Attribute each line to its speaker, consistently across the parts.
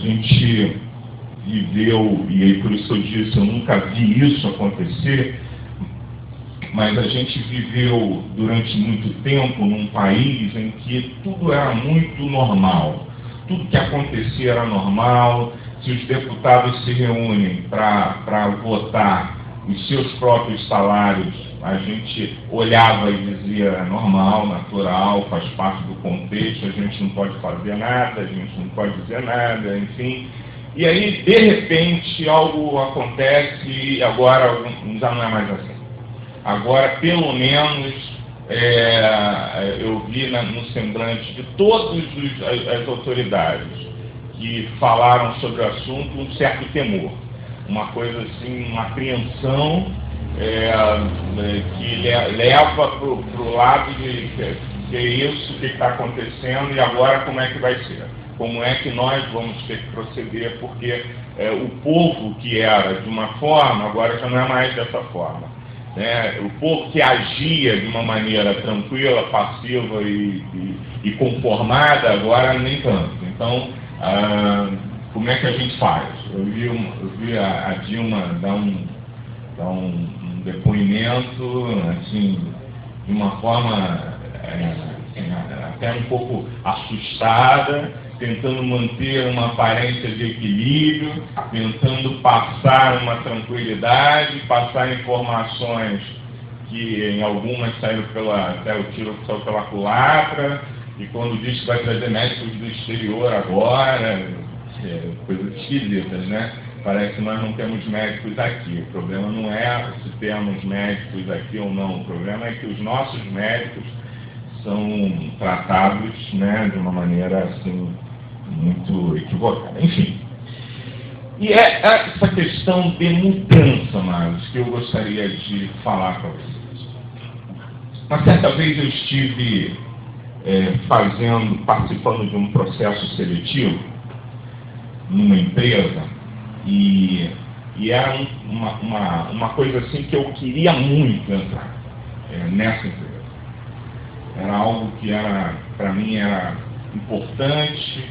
Speaker 1: gente viveu, e aí por isso eu disse, eu nunca vi isso acontecer, mas a gente viveu durante muito tempo num país em que tudo era muito normal. Tudo que acontecia era normal. Se os deputados se reúnem para votar os seus próprios salários, a gente olhava e dizia normal, natural, faz parte do contexto, a gente não pode fazer nada, a gente não pode dizer nada, enfim. E aí, de repente, algo acontece e agora já não é mais assim. Agora, pelo menos, eu vi no semblante de todas as autoridades que falaram sobre o assunto um certo temor. Uma coisa assim, uma apreensão que leva para o lado de que é isso que está acontecendo e agora como é que vai ser? Como é que nós vamos ter que proceder? Porque o povo que era de uma forma, agora já não é mais dessa forma. O povo que agia de uma maneira tranquila, passiva e conformada, agora nem tanto. Então, como é que a gente faz? Eu vi a Dilma dar um depoimento, assim, de uma forma até um pouco assustada, tentando manter uma aparência de equilíbrio, tentando passar uma tranquilidade, passar informações que em algumas saíram até o tiro saiu pela culatra, e quando diz que vai trazer médicos do exterior agora, coisas esquisitas, né? Parece que nós não temos médicos aqui. O problema não é se temos médicos aqui ou não, o problema é que os nossos médicos são tratados, né, de uma maneira assim, muito equivocada. Enfim. E é essa questão de mudança, Marcos, que eu gostaria de falar para vocês. Uma certa vez eu estive participando de um processo seletivo numa empresa e era uma coisa assim que eu queria muito entrar nessa empresa. Era algo que para mim era importante.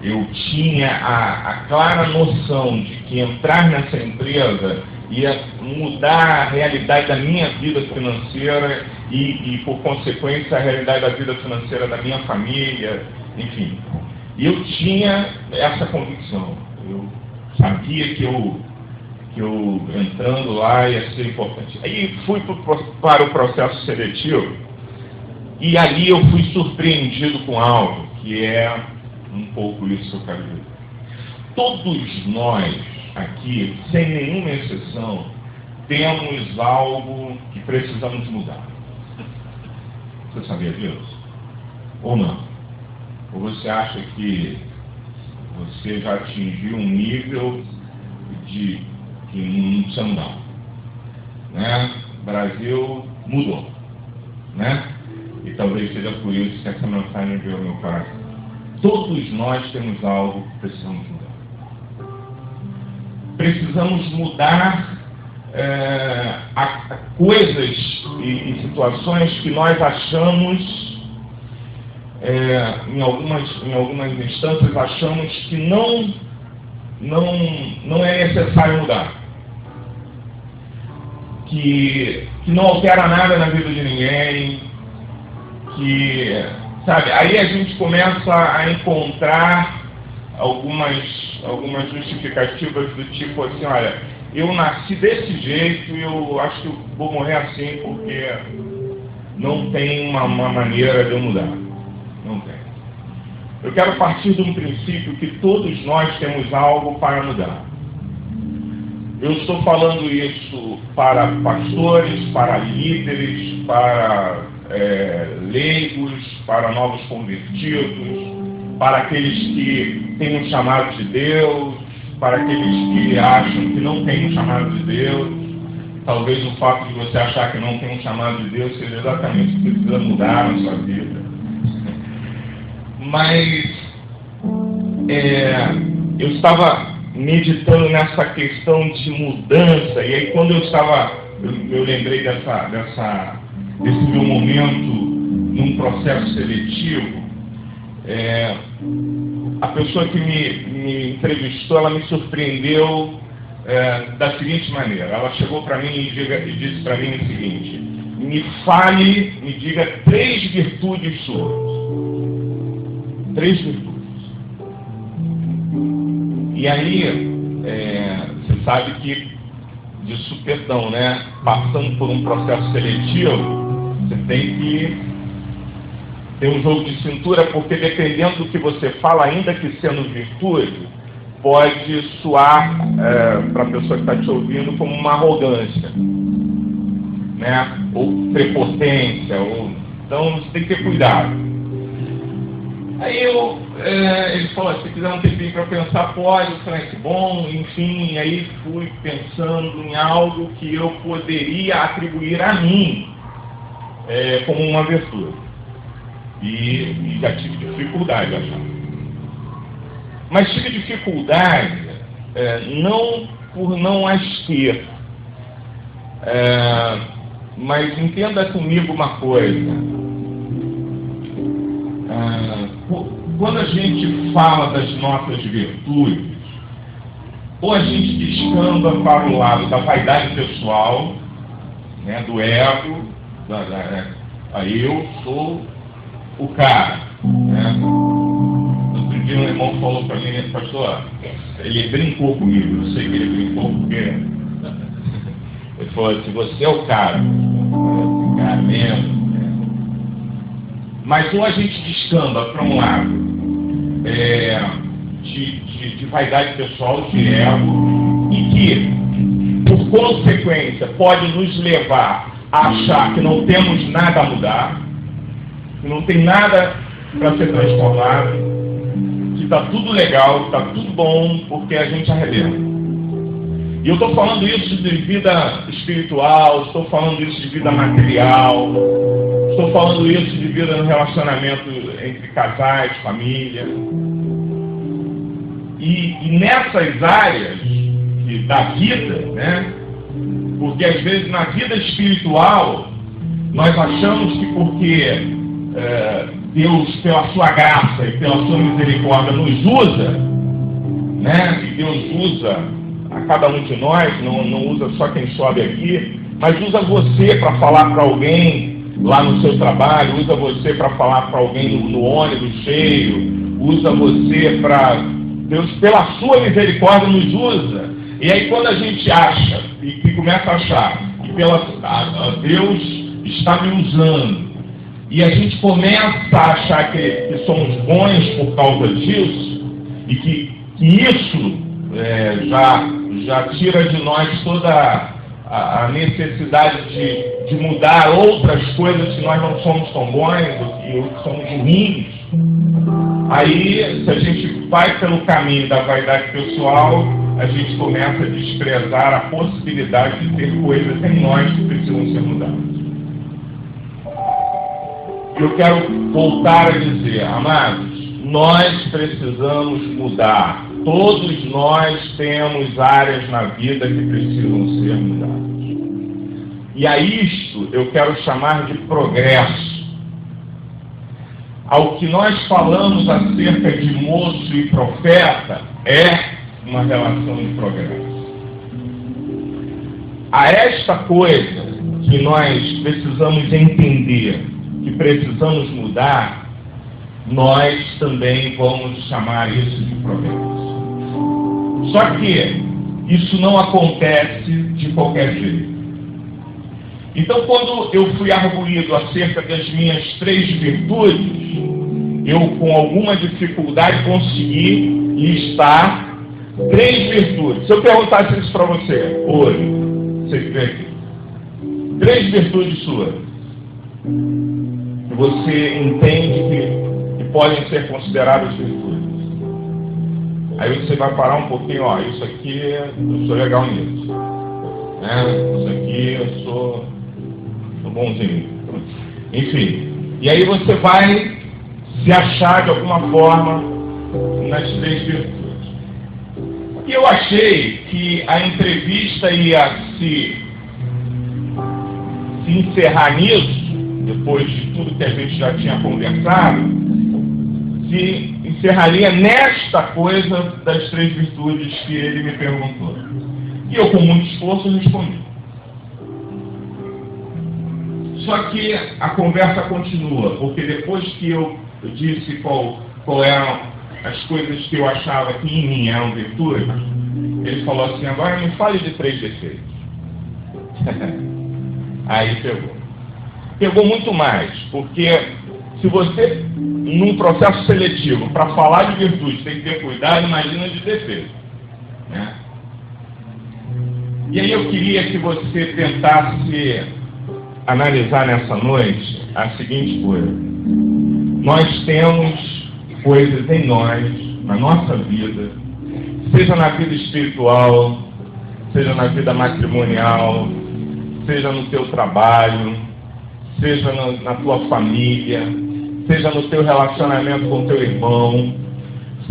Speaker 1: Eu tinha a clara noção de que entrar nessa empresa ia mudar a realidade da minha vida financeira e por consequência, a realidade da vida financeira da minha família, enfim. E eu tinha essa convicção. Eu sabia que eu entrando lá ia ser importante. Aí fui para o processo seletivo e ali eu fui surpreendido com algo que é um pouco isso que eu quero dizer. Todos nós aqui, sem nenhuma exceção, temos algo que precisamos mudar. Você sabia disso? Ou não? Ou você acha que você já atingiu um nível de que não precisa mudar? Né? O Brasil mudou. Né? E talvez seja por isso que essa mensagem veio ao meu coração. Todos nós temos algo que precisamos mudar. Precisamos mudar coisas e situações que nós achamos, em algumas instâncias, achamos que não é necessário mudar. Que não altera nada na vida de ninguém, sabe, aí a gente começa a encontrar algumas justificativas do tipo assim, olha, eu nasci desse jeito e eu acho que eu vou morrer assim porque não tem uma maneira de eu mudar. Não tem. Eu quero partir de um princípio que todos nós temos algo para mudar. Eu estou falando isso para pastores, para líderes, para leigos, para novos convertidos, para aqueles que têm um chamado de Deus, para aqueles que acham que não têm um chamado de Deus. Talvez o fato de você achar que não tem um chamado de Deus seja exatamente o que precisa mudar na sua vida. Mas eu estava meditando nessa questão de mudança, e aí quando eu lembrei desse meu momento num processo seletivo, a pessoa que me entrevistou, ela me surpreendeu da seguinte maneira. Ela chegou para mim e disse para mim o seguinte: me diga 3 virtudes suas. 3 virtudes. E aí, você sabe que de supetão, né? Passando por um processo seletivo, você tem que ter um jogo de cintura, porque dependendo do que você fala, ainda que sendo virtude, pode soar para a pessoa que está te ouvindo como uma arrogância, né? Ou prepotência, então você tem que ter cuidado. Aí ele falou: se quiser um tempinho para pensar, pode. Eu falei: que bom, enfim. Aí fui pensando em algo que eu poderia atribuir a mim como uma virtude. E já tive dificuldade, achar. Mas tive dificuldade não por não as ter. Mas entenda comigo uma coisa. Quando a gente fala das nossas virtudes, ou a gente descamba para o lado da vaidade pessoal, né, do ego, aí eu sou o cara, né? Outro dia um irmão falou para mim: pastor, ele brincou comigo, eu sei que ele brincou porque ele falou assim: você é o cara, cara mesmo. Mas ou a gente descamba para um lado de vaidade pessoal, de ego, e que, por consequência, pode nos levar a achar que não temos nada a mudar, que não tem nada para ser transformado, que está tudo legal, está tudo bom, porque a gente arrebenta. E eu estou falando isso de vida espiritual, estou falando isso de vida material, estou falando isso de vida no relacionamento entre casais, família. E nessas áreas da vida, né? Porque às vezes na vida espiritual nós achamos que porque Deus, pela sua graça e pela sua misericórdia, nos usa, né? E Deus usa a cada um de nós, não usa só quem sobe aqui, mas usa você para falar para alguém lá no seu trabalho, usa você para falar para alguém no ônibus cheio, usa você para... Deus, pela sua misericórdia, nos usa. E aí quando a gente acha, e começa a achar, que Deus está me usando, e a gente começa a achar que somos bons por causa disso, e que isso já tira de nós toda a necessidade de mudar outras coisas, se nós não somos tão bons e somos ruins. Aí, se a gente vai pelo caminho da vaidade pessoal, a gente começa a desprezar a possibilidade de ter coisas em nós que precisam ser mudadas. Eu quero voltar a dizer, amados, nós precisamos mudar. Todos nós temos áreas na vida que precisam ser mudadas. E a isto eu quero chamar de progresso. Ao que nós falamos acerca de moço e profeta é uma relação de progresso. A esta coisa que nós precisamos entender, que precisamos mudar, nós também vamos chamar isso de progresso. Só que isso não acontece de qualquer jeito. Então, quando eu fui arguído acerca das minhas 3 virtudes, eu, com alguma dificuldade, consegui listar 3 virtudes. Se eu perguntasse isso para você hoje, você vê aqui, 3 virtudes suas, que você entende que podem ser consideradas virtudes. Aí você vai parar um pouquinho, isso aqui eu sou legal nisso, né? Isso aqui eu sou bonzinho. Enfim, e aí você vai se achar de alguma forma nas 3 virtudes. E eu achei que a entrevista ia se encerrar nisso, depois de tudo que a gente já tinha conversado, se encerraria nesta coisa das 3 virtudes que ele me perguntou. E eu, com muito esforço, respondi. Só que a conversa continua, porque depois que eu disse qual eram as coisas que eu achava que em mim eram virtudes, ele falou assim: agora me fale de 3 defeitos. Aí pegou muito mais, porque se você, num processo seletivo, para falar de virtude, tem que ter cuidado, imagina de defeito, né? E aí eu queria que você tentasse analisar nessa noite a seguinte coisa: nós temos coisas em nós, na nossa vida, seja na vida espiritual, seja na vida matrimonial, seja no teu trabalho, seja na tua família, seja no teu relacionamento com teu irmão,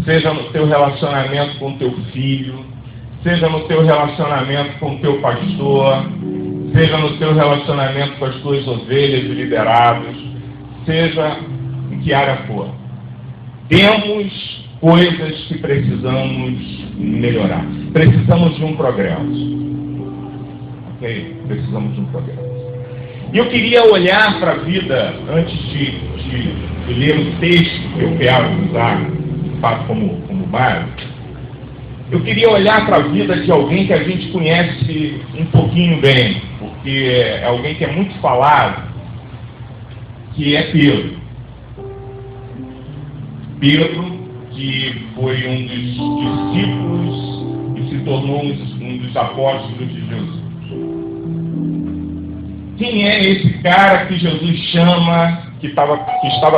Speaker 1: seja no teu relacionamento com teu filho, seja no teu relacionamento com teu pastor, seja no teu relacionamento com as tuas ovelhas e liderados, seja em que área for. Temos coisas que precisamos melhorar. Precisamos de um progresso. Ok? Precisamos de um progresso. E eu queria olhar para a vida, antes de ler o texto que eu quero usar, de fato, como base. Eu queria olhar para a vida de alguém que a gente conhece um pouquinho bem, porque é alguém que é muito falado, que é Pedro. Pedro, que foi um dos discípulos e se tornou um dos apóstolos de Jesus. Quem é esse cara que Jesus chama, que estava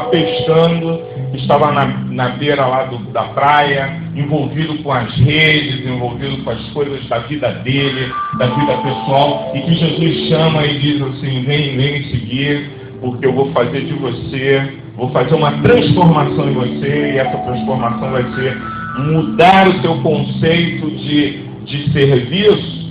Speaker 1: pescando, que estava na beira lá da praia, envolvido com as redes, envolvido com as coisas da vida dele, da vida pessoal, e que Jesus chama e diz assim: vem me seguir, porque eu vou fazer de você, vou fazer uma transformação em você, e essa transformação vai ser mudar o teu conceito de serviço.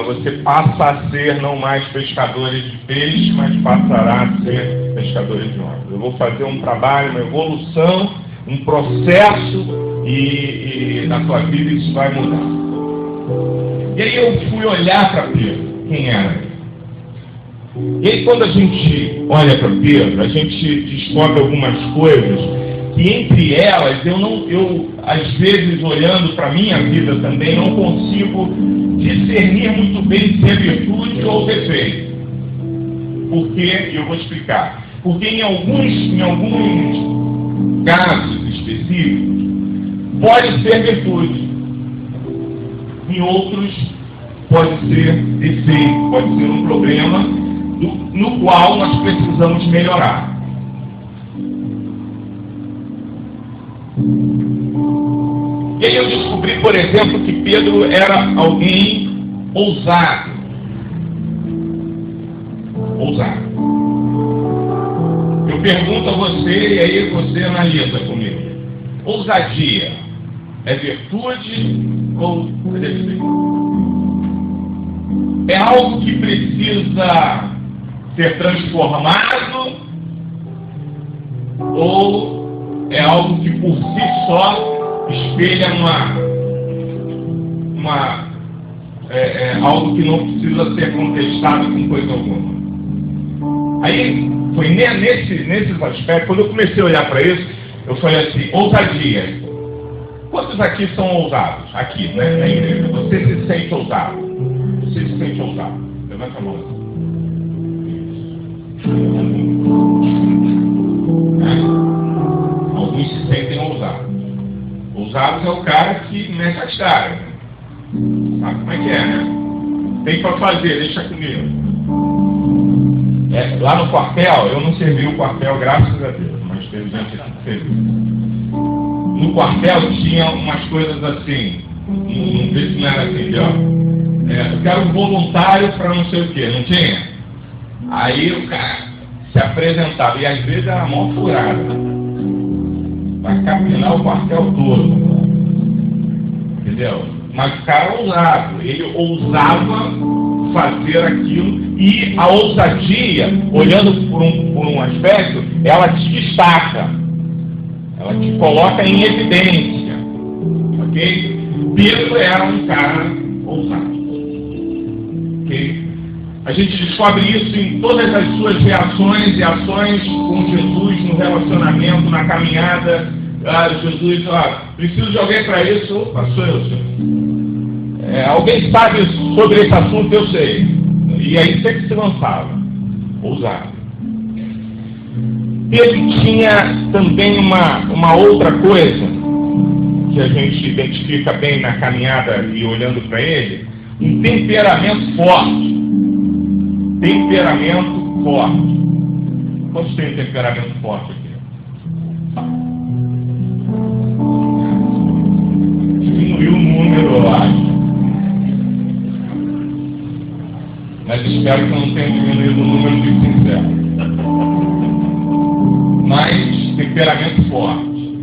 Speaker 1: Você passa a ser não mais pescadores de peixe, mas passará a ser pescadores de homens. Eu vou fazer um trabalho, uma evolução, um processo, e na tua vida isso vai mudar. E aí eu fui olhar para Pedro, quem era ele? E aí quando a gente olha para Pedro, a gente descobre algumas coisas que entre elas eu às vezes olhando para a minha vida também não consigo discernir muito bem se é virtude ou defeito. Por quê? Eu vou explicar. Porque em alguns casos específicos pode ser virtude, em outros pode ser defeito, pode ser um problema no qual nós precisamos melhorar. E aí eu descobri, por exemplo, que Pedro era alguém ousado. Eu pergunto a você, e aí você analisa comigo. Ousadia é virtude ou é defeito? É algo que precisa ser transformado ou é algo que por si só espelha algo que não precisa ser contestado com coisa alguma? Aí foi nesses aspectos, quando eu comecei a olhar para isso, eu falei assim: ousadia. Quantos aqui são ousados? Aqui, né, na igreja. Você se sente ousado? Você se sente ousado? Levanta a mão. Alguns se sentem ousados. Ousados é o cara que mete as caras. Sabe como é que é, né? Tem para fazer, deixa comigo. Lá no quartel, eu não servi o quartel, graças a Deus, mas teve gente que serviu. No quartel tinha umas coisas assim, não sei se não era assim, ó. Eu quero um voluntário para não sei o que, não tinha? Aí o cara se apresentava, e às vezes era mão furada, para capinar o quartel todo, entendeu? Mas o cara ousado, ele ousava fazer aquilo, e a ousadia, olhando por um aspecto, ela te destaca. Ela te coloca em evidência. Ok? Pedro era um cara ousado. Ok? A gente descobre isso em todas as suas reações e ações com Jesus no relacionamento, na caminhada. Jesus, preciso de alguém para isso. Opa, sou eu, senhor. Alguém sabe sobre esse assunto? Eu sei. E aí sempre se lançava. Ousado. Pedro tinha também uma outra coisa que a gente identifica bem na caminhada e olhando para ele, um temperamento forte. Temperamento forte. Quantos tem um temperamento forte aqui? Diminuiu o número, eu acho. Mas espero que não tenha diminuído o número de sinceros. Mas temperamento forte.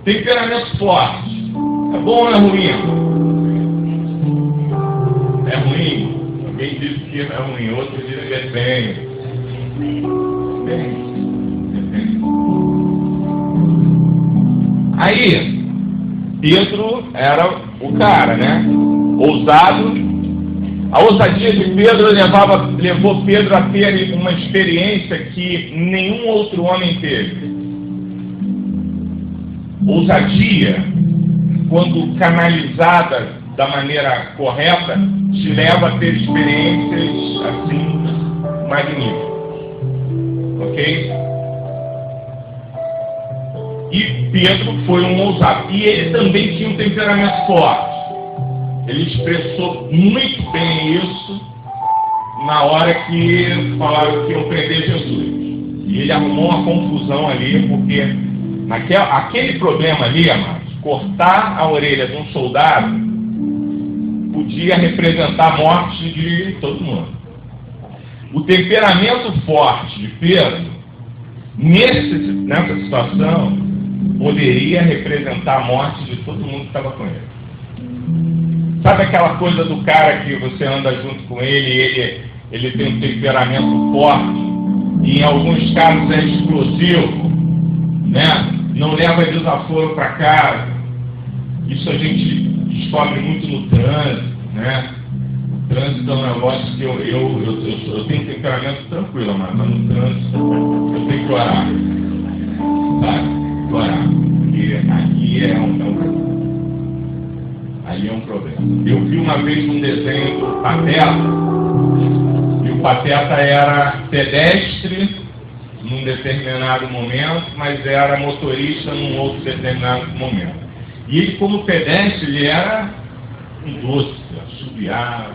Speaker 1: Temperamento forte. É bom ou é ruim? É ruim? Alguém disse que é ruim, outro diz que é bem. Depende. Aí, Pedro era o cara, né? Ousado. A ousadia de Pedro levou Pedro a ter uma experiência que nenhum outro homem teve. Ousadia, quando canalizada da maneira correta, te leva a ter experiências assim magníficas. Ok? E Pedro foi um ousado. E ele também tinha um temperamento forte. Ele expressou muito bem isso na hora que falaram que iam prender Jesus. E ele arrumou uma confusão ali, porque aquele problema ali, amados, cortar a orelha de um soldado podia representar a morte de todo mundo. O temperamento forte de Pedro, nessa situação, poderia representar a morte de todo mundo que estava com ele. Sabe aquela coisa do cara que você anda junto com ele, ele tem um temperamento forte, e em alguns casos é explosivo, né? Não leva desaforo para casa. Isso a gente descobre muito no trânsito, né? O trânsito é um negócio que eu tenho temperamento tranquilo, mas no trânsito eu tenho que orar. Sabe? Orar. Porque aqui é um problema. Aí é um problema. Eu vi uma vez um desenho do Pateta, e o Pateta era pedestre num determinado momento, mas era motorista num outro determinado momento. E ele, como pedestre, ele era um doce, assobiado.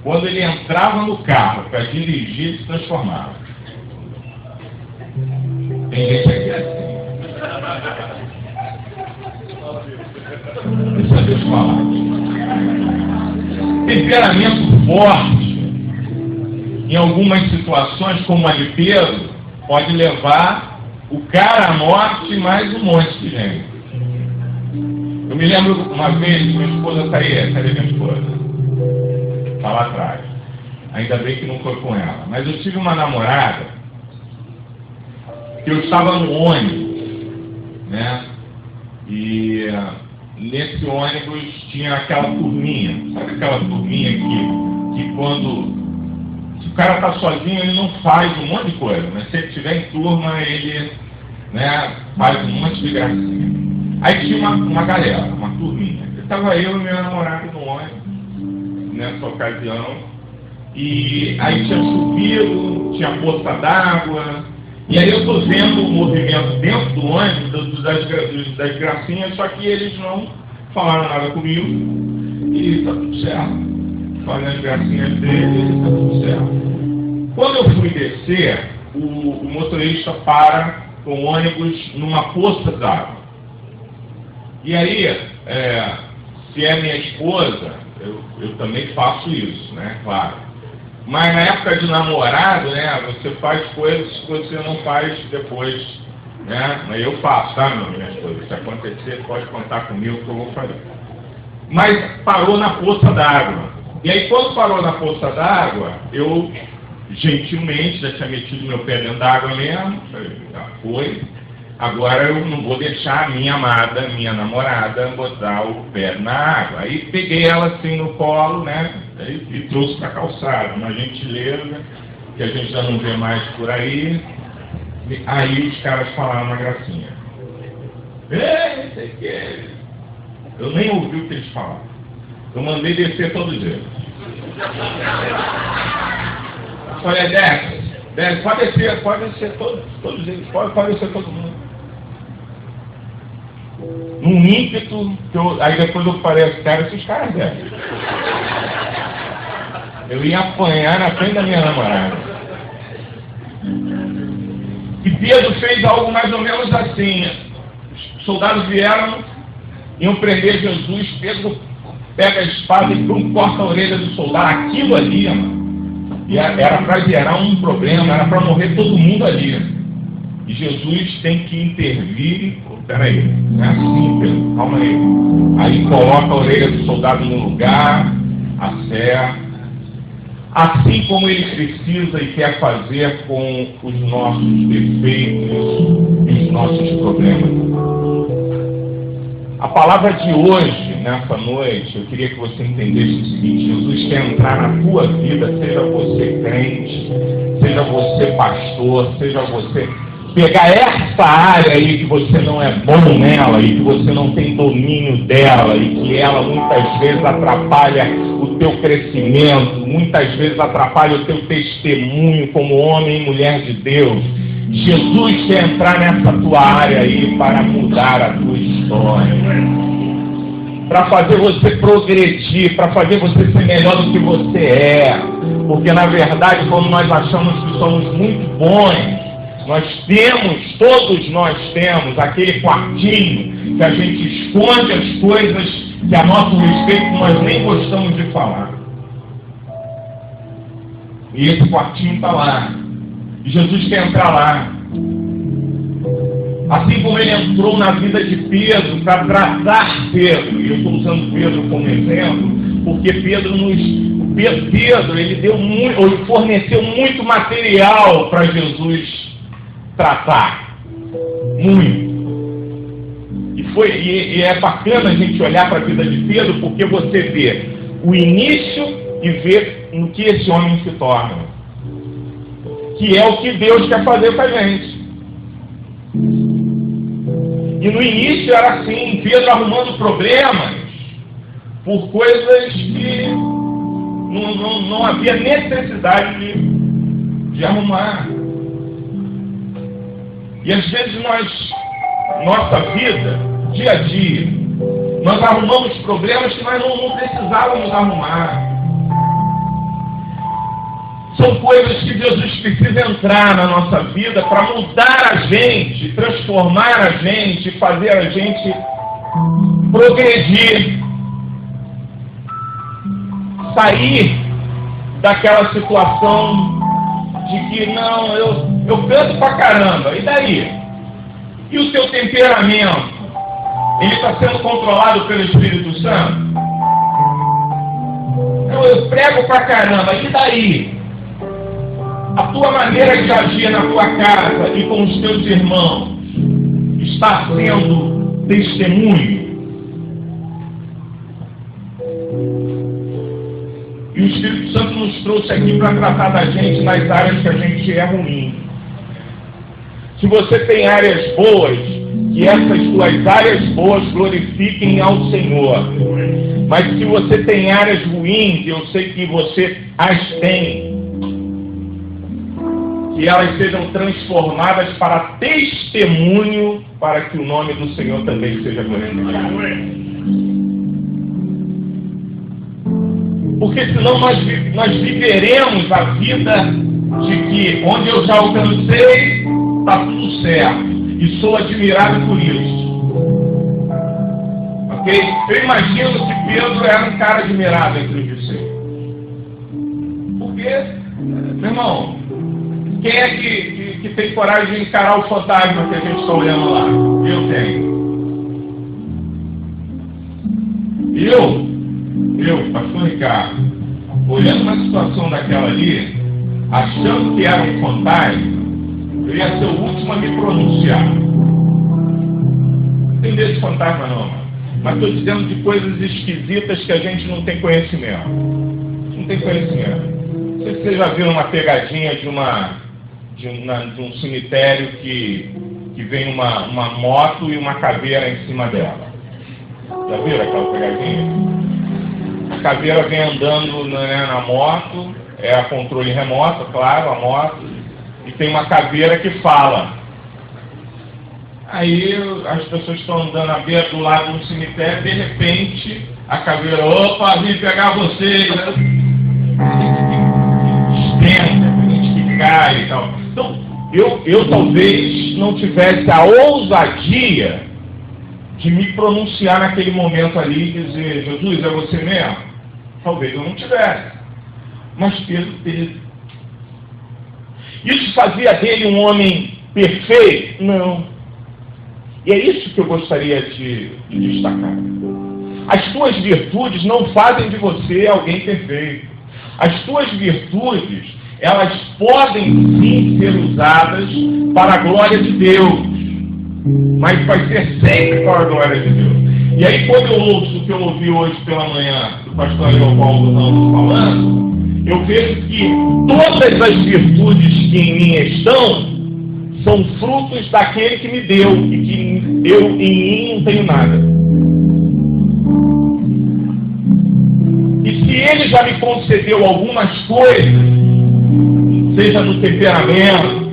Speaker 1: Quando ele entrava no carro para dirigir, ele se transformava. Tem gente aqui assim. Deixa Deus falar. Temperamento forte, em algumas situações, como a de Pedro, pode levar o cara à morte e mais um monte de gente. Eu me lembro uma vez, minha esposa está aí, cadê minha esposa? Está lá atrás. Ainda bem que não foi com ela. Mas eu tive uma namorada que eu estava no ônibus, né? E nesse ônibus tinha aquela turminha. Sabe aquela turminha que quando... Se o cara está sozinho, ele não faz um monte de coisa, mas se ele estiver em turma, ele, né, faz um monte de gracinha. Aí tinha uma galera, uma turminha. Estava eu e minha namorada no ônibus, nessa ocasião, e aí tinha subido, tinha poça d'água, e aí eu estou vendo o movimento dentro do ônibus das gracinhas, só que eles não falaram nada comigo, e está tudo certo. Fazendo as gracinhas dele, está tudo certo. Quando eu fui descer, o motorista para com o ônibus numa poça d'água. E aí, se é minha esposa, eu também faço isso, né? Claro. Mas na época de namorado, né? Você faz coisas que você não faz depois, né? Mas eu faço, tá, minha esposa? Se acontecer, pode contar comigo que eu vou fazer. Mas parou na poça d'água. E aí, quando parou na poça d'água, eu gentilmente, já tinha metido meu pé dentro d'água mesmo, já foi. Agora eu não vou deixar a minha amada, minha namorada, botar o pé na água. Aí peguei ela assim no colo, né? E trouxe para a calçada, uma gentileza que a gente já não vê mais por aí. Aí os caras falaram uma gracinha. Ei, não sei o que. Eu nem ouvi o que eles falaram. Eu mandei descer todos eles. Eu falei, desce, pode descer todos eles, pode descer todo mundo. Num ímpeto, aí depois eu falei, esses caras descem. Eu ia apanhar na frente da minha namorada. E Pedro fez algo mais ou menos assim. Os soldados vieram, iam prender Jesus, Pedro pega a espada e corta a orelha do soldado. Aquilo ali, mano, era para gerar um problema, era para morrer todo mundo ali. E Jesus tem que intervir. Peraí, não é assim, Pedro, calma aí. Aí coloca a orelha do soldado no lugar, acerta. Assim como ele precisa e quer fazer com os nossos defeitos e os nossos problemas. A palavra de hoje, nessa noite, eu queria que você entendesse o seguinte: Jesus quer entrar na tua vida, seja você crente, seja você pastor, seja você... Pegar essa área aí que você não é bom nela e que você não tem domínio dela e que ela muitas vezes atrapalha o teu crescimento, muitas vezes atrapalha o teu testemunho como homem e mulher de Deus. Jesus quer entrar nessa tua área aí para mudar a tua história, para fazer você progredir, para fazer você ser melhor do que você é. Porque na verdade, quando nós achamos que somos muito bons, todos nós temos aquele quartinho que a gente esconde as coisas que a nosso respeito nós nem gostamos de falar. E esse quartinho está lá. E Jesus quer entrar lá. Assim como ele entrou na vida de Pedro para tratar Pedro, e eu estou usando Pedro como exemplo, porque Pedro ele forneceu muito material para Jesus tratar, muito. E é bacana a gente olhar para a vida de Pedro, porque você vê o início e vê no que esse homem se torna, que é o que Deus quer fazer com a gente. E no início era assim, Pedro arrumando problemas por coisas que não havia necessidade de arrumar. E às vezes nossa vida, dia a dia, nós arrumamos problemas que nós não precisávamos arrumar. São coisas que Jesus precisa entrar na nossa vida para mudar a gente, transformar a gente, fazer a gente progredir. Sair daquela situação de que não, eu canto pra caramba, e daí? E o teu temperamento? Ele está sendo controlado pelo Espírito Santo? Eu prego pra caramba, e daí? A tua maneira de agir na tua casa e com os teus irmãos está sendo testemunho? E o Espírito Santo nos trouxe aqui para tratar da gente nas áreas que a gente é ruim. Se você tem áreas boas, que essas suas áreas boas glorifiquem ao Senhor. Mas se você tem áreas ruins, eu sei que você as tem, que elas sejam transformadas para testemunho, para que o nome do Senhor também seja glorificado. Porque senão nós viveremos a vida de que onde eu já alcancei, está tudo certo. E sou admirado por isso. Ok? Eu imagino que Pedro era um cara admirado entre os discípulos. Porque, meu irmão, quem é que tem coragem de encarar o fantasma que a gente está olhando lá? Eu tenho. Eu, pastor Ricardo, olhando uma situação daquela ali, achando que era um fantasma, eu ia ser o último a me pronunciar. Não tem medo de fantasma não, mano. Mas estou dizendo de coisas esquisitas que a gente não tem conhecimento. Não tem conhecimento. Não sei se vocês já viram uma pegadinha de um cemitério que vem uma moto e uma caveira em cima dela. Já viram aquela pegadinha? A caveira vem andando, né, na moto, é a controle remoto, claro, a moto, e tem uma caveira que fala. Aí as pessoas estão andando à beira do lado do cemitério, de repente a caveira, opa, vim pegar vocês. Esquenta, a gente que cai e tal. Então, eu talvez não tivesse a ousadia de me pronunciar naquele momento ali e dizer, Jesus, é você mesmo? Talvez eu não tivesse. Mas Pedro teve. Isso fazia dele um homem perfeito? Não. E é isso que eu gostaria de destacar. As tuas virtudes não fazem de você alguém perfeito. As tuas virtudes, elas podem sim ser usadas para a glória de Deus. Mas vai ser sempre para a glória de Deus. E aí quando eu ouço o que eu ouvi hoje pela manhã, do pastor Leopoldo Ramos falando, eu vejo que todas as virtudes que em mim estão, são frutos daquele que me deu, e que eu em mim não tenho nada. E se ele já me concedeu algumas coisas, seja no temperamento,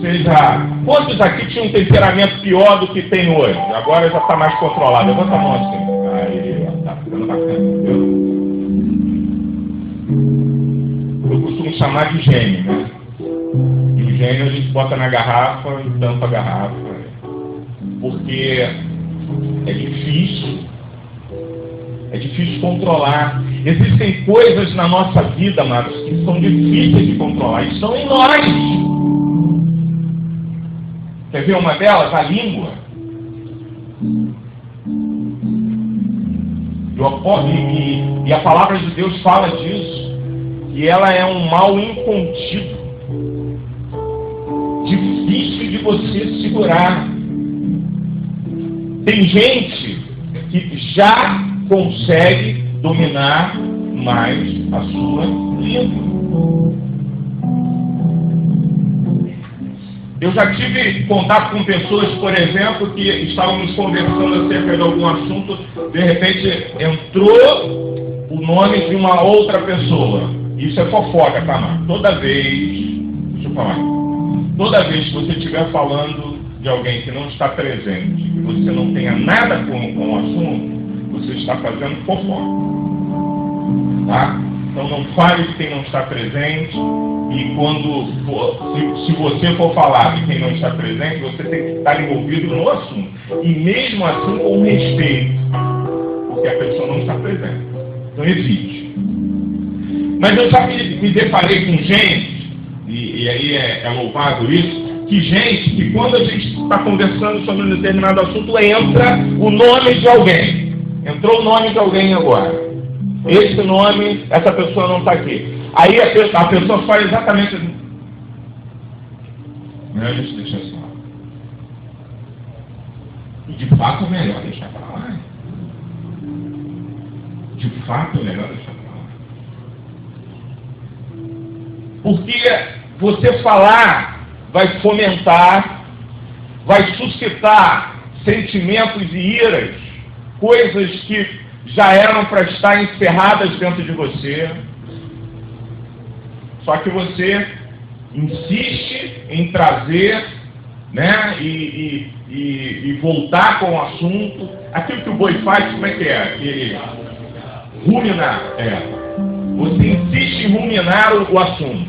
Speaker 1: seja... Quantos aqui tinham um temperamento pior do que tem hoje? Agora já está mais controlado. Levanta a mão assim. Aí, está ficando bacana. Eu costumo chamar de gênio, né? E o gênio a gente bota na garrafa e tampa a garrafa. Porque é difícil controlar. Existem coisas na nossa vida, amados, que são difíceis de controlar. E são em nós. Quer ver uma delas? A língua. E a palavra de Deus fala disso. E ela é um mal incontido. Difícil de você segurar. Tem gente que já consegue dominar mais a sua língua. Eu já tive contato com pessoas, por exemplo, que estávamos conversando acerca de algum assunto, de repente entrou o nome de uma outra pessoa. Isso é fofoca, tá, mano? Toda vez que você estiver falando de alguém que não está presente, que você não tenha nada com o assunto, você está fazendo fofoca. Tá? Então não fale de quem não está presente, e se você for falar de quem não está presente, você tem que estar envolvido no assunto. E mesmo assim com respeito, porque a pessoa não está presente. Então evite. Mas eu já me deparei com gente, e aí é louvável isso, que gente que quando a gente está conversando sobre um determinado assunto, entra o nome de alguém. Entrou o nome de alguém agora. Esse nome, essa pessoa não está aqui. Aí a pessoa faz exatamente assim. Melhor deixar assim. E de fato é melhor deixar para lá. De fato é melhor deixar para lá. Porque você falar vai fomentar, vai suscitar sentimentos e iras, coisas que já eram para estar encerradas dentro de você. Só que você insiste em trazer, né, e voltar com o assunto. Aquilo que o boi faz, como é que é? Ele ruminar. Você insiste em ruminar o assunto.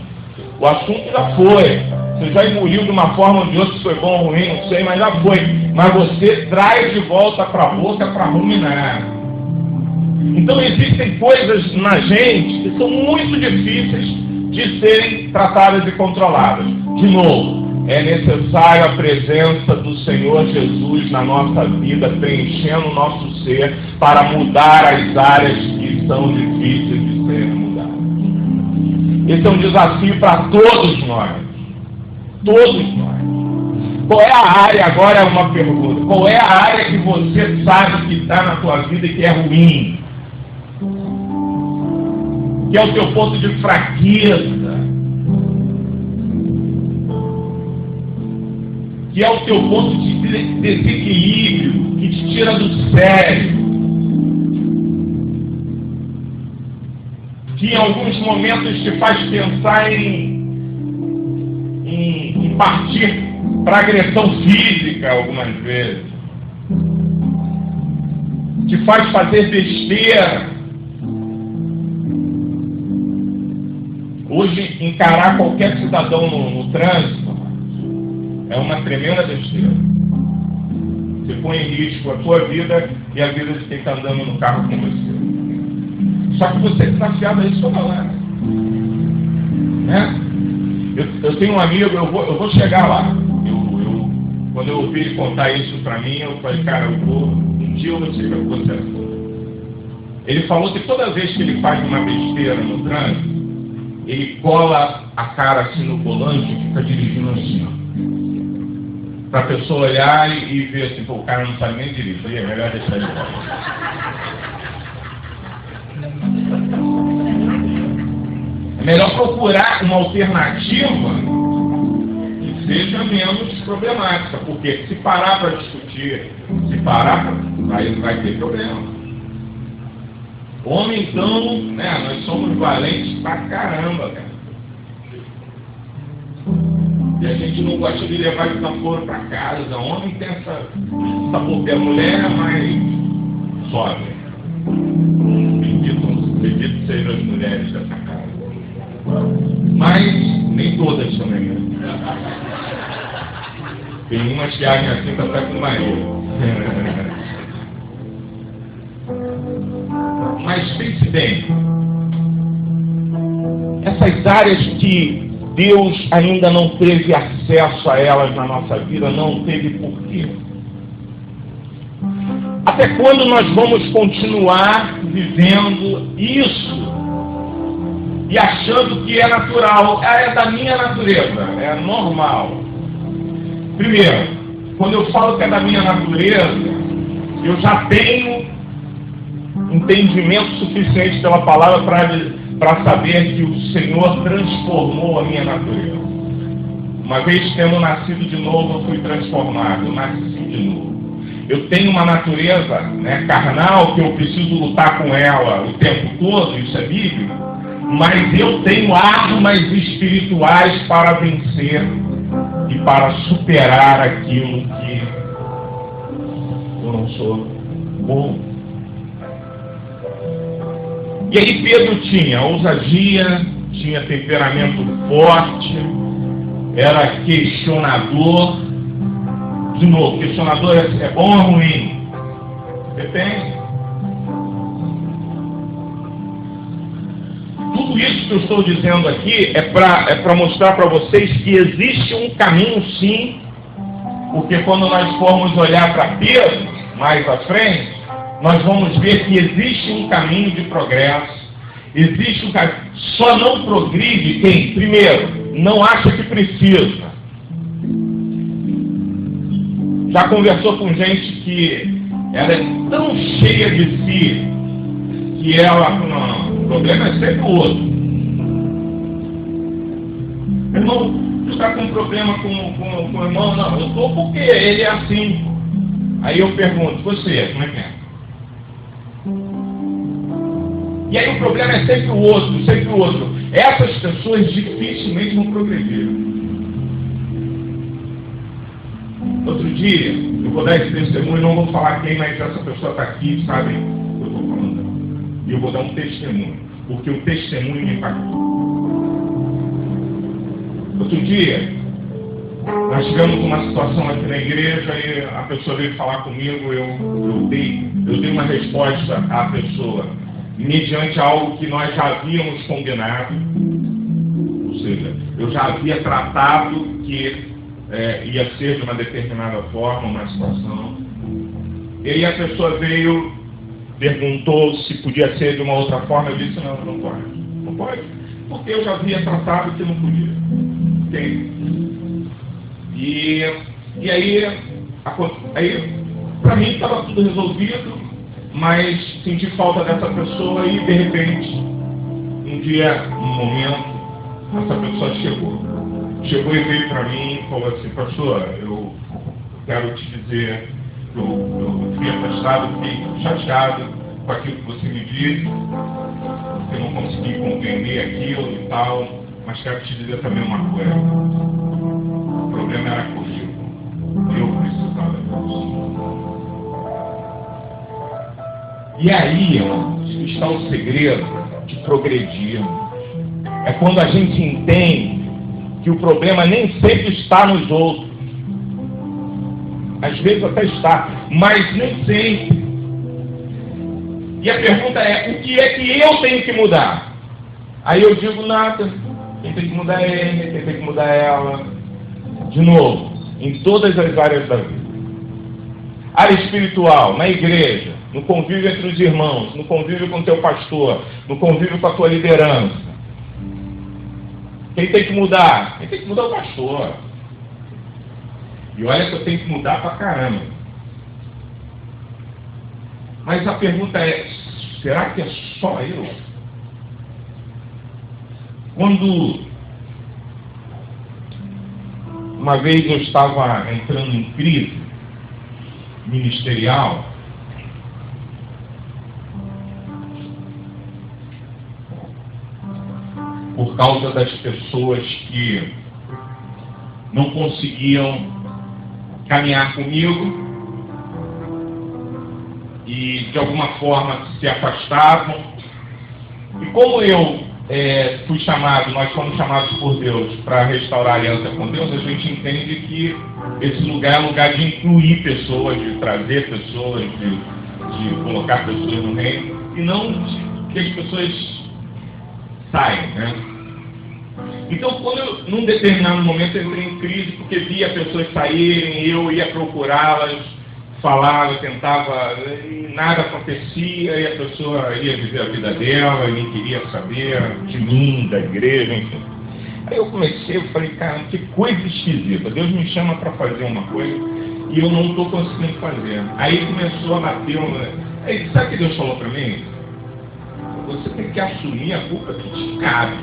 Speaker 1: O assunto já foi. Você já engoliu de uma forma ou de outra, se foi bom ou ruim, não sei, mas já foi. Mas você traz de volta para a boca para ruminar. Então existem coisas na gente que são muito difíceis de serem tratadas e controladas. De novo, é necessário a presença do Senhor Jesus na nossa vida, preenchendo o nosso ser, para mudar as áreas que são difíceis de serem mudadas. Esse é um desafio para todos nós. Todos nós. Qual é a área, agora é uma pergunta, qual é a área que você sabe que está na tua vida e que é ruim? Que é o teu ponto de fraqueza? Que é o teu ponto de desequilíbrio, que te tira do sério? Que em alguns momentos te faz pensar em partir para agressão física algumas vezes. Te faz fazer besteira. Hoje, encarar qualquer cidadão no trânsito é uma tremenda besteira. Você põe em risco a tua vida e a vida de quem está andando no carro com você. Só que você é desafiado a isso toda hora. Né? Eu tenho um amigo, eu vou chegar lá. Quando eu ouvi ele contar isso para mim, eu falei, cara, um dia eu vou chegar com você. Ele falou que toda vez que ele faz uma besteira no trânsito, ele cola a cara assim no volante e fica dirigindo assim, ó. Para a pessoa olhar e ver assim, pô, o cara não sabe nem dirigir. Falei, é melhor deixar ele embora. É melhor procurar uma alternativa seja menos problemática, porque se parar para discutir, aí vai ter problema. Homem, então, né, nós somos valentes pra caramba, cara. E a gente não gosta de levar desaforo para casa. Homem tem essa bobeira, mulher é mais sobe. Bendito sejam as mulheres dessa casa. Mas nem todas também, né? Tem umas que agem assim para estar com o marido. Mas pense bem, essas áreas que Deus ainda não teve acesso a elas na nossa vida, não teve porquê. Até quando nós vamos continuar vivendo isso e achando que é natural? É da minha natureza, é normal. Primeiro, quando eu falo que é da minha natureza, eu já tenho entendimento suficiente pela palavra para saber que o Senhor transformou a minha natureza. Uma vez tendo nascido de novo, eu fui transformado, eu nasci de novo. Eu tenho uma natureza, né, carnal, que eu preciso lutar com ela o tempo todo, isso é bíblico, mas eu tenho armas espirituais para vencer e para superar aquilo que eu não sou bom. E aí Pedro tinha ousadia, tinha temperamento forte, era questionador. De novo, questionador é bom ou ruim? Depende. Tudo isso que eu estou dizendo aqui é para mostrar para vocês que existe um caminho sim, porque quando nós formos olhar para Pedro, mais à frente, nós vamos ver que existe um caminho de progresso, existe um caminho, só não progride quem, primeiro, não acha que precisa. Já conversou com gente que ela é tão cheia de si, que ela, não, o problema é sempre o outro. Irmão, você está com um problema com o irmão? Não, eu estou porque ele é assim. Aí eu pergunto, você, como é que é? E aí o problema é sempre o outro, sempre o outro. Essas pessoas dificilmente vão progredir. Outro dia, eu vou dar esse testemunho, não vou falar quem, mas essa pessoa está aqui, sabe? Eu estou falando. E eu vou dar um testemunho, porque o testemunho me impactou. Outro dia, nós tivemos uma situação aqui na igreja e a pessoa veio falar comigo, eu dei uma resposta à pessoa, mediante algo que nós já havíamos combinado, ou seja, eu já havia tratado que ia ser de uma determinada forma, uma situação. E aí a pessoa veio, perguntou se podia ser de uma outra forma, eu disse, não pode. Não pode. porque eu já havia tratado que não podia. Ok? E aí para mim estava tudo resolvido, mas senti falta dessa pessoa e, de repente, um dia, um momento, essa pessoa chegou e veio para mim e falou assim: pastor, eu quero te dizer que eu fui afastado, fiquei chateado com aquilo que você me disse, eu não consegui compreender aquilo e tal, mas quero te dizer também uma coisa: o problema era comigo, eu precisava disso. E aí, irmãos, está o segredo de progredirmos. É quando a gente entende que o problema nem sempre está nos outros. Às vezes até está, mas nem sempre. E a pergunta é: o que é que eu tenho que mudar? Aí eu digo: nada. Quem tem que mudar é ele, quem tem que mudar é ela. De novo, em todas as áreas da vida. Área espiritual, na igreja, no convívio entre os irmãos, no convívio com o teu pastor, no convívio com a tua liderança. Quem tem que mudar? Quem tem que mudar é o pastor. E olha que eu tenho que mudar pra caramba. Mas a pergunta é: será que é só eu? Quando uma vez eu estava entrando em crise ministerial, por causa das pessoas que não conseguiam caminhar comigo e de alguma forma se afastavam. E como eu fui chamado, nós fomos chamados por Deus para restaurar a aliança com Deus, a gente entende que esse lugar é lugar de incluir pessoas, de trazer pessoas, de colocar pessoas no reino, e não que as pessoas saiam, né? Então, quando eu, num determinado momento, entrei em crise, porque via pessoas saírem, eu ia procurá-las, falava, tentava, e nada acontecia, e a pessoa ia viver a vida dela, e nem queria saber de mim, da igreja, enfim. Aí eu falei: cara, que coisa esquisita, Deus me chama para fazer uma coisa e eu não estou conseguindo fazer. Aí começou a bater Aí, sabe o que Deus falou para mim? Você tem que assumir a culpa que te cabe.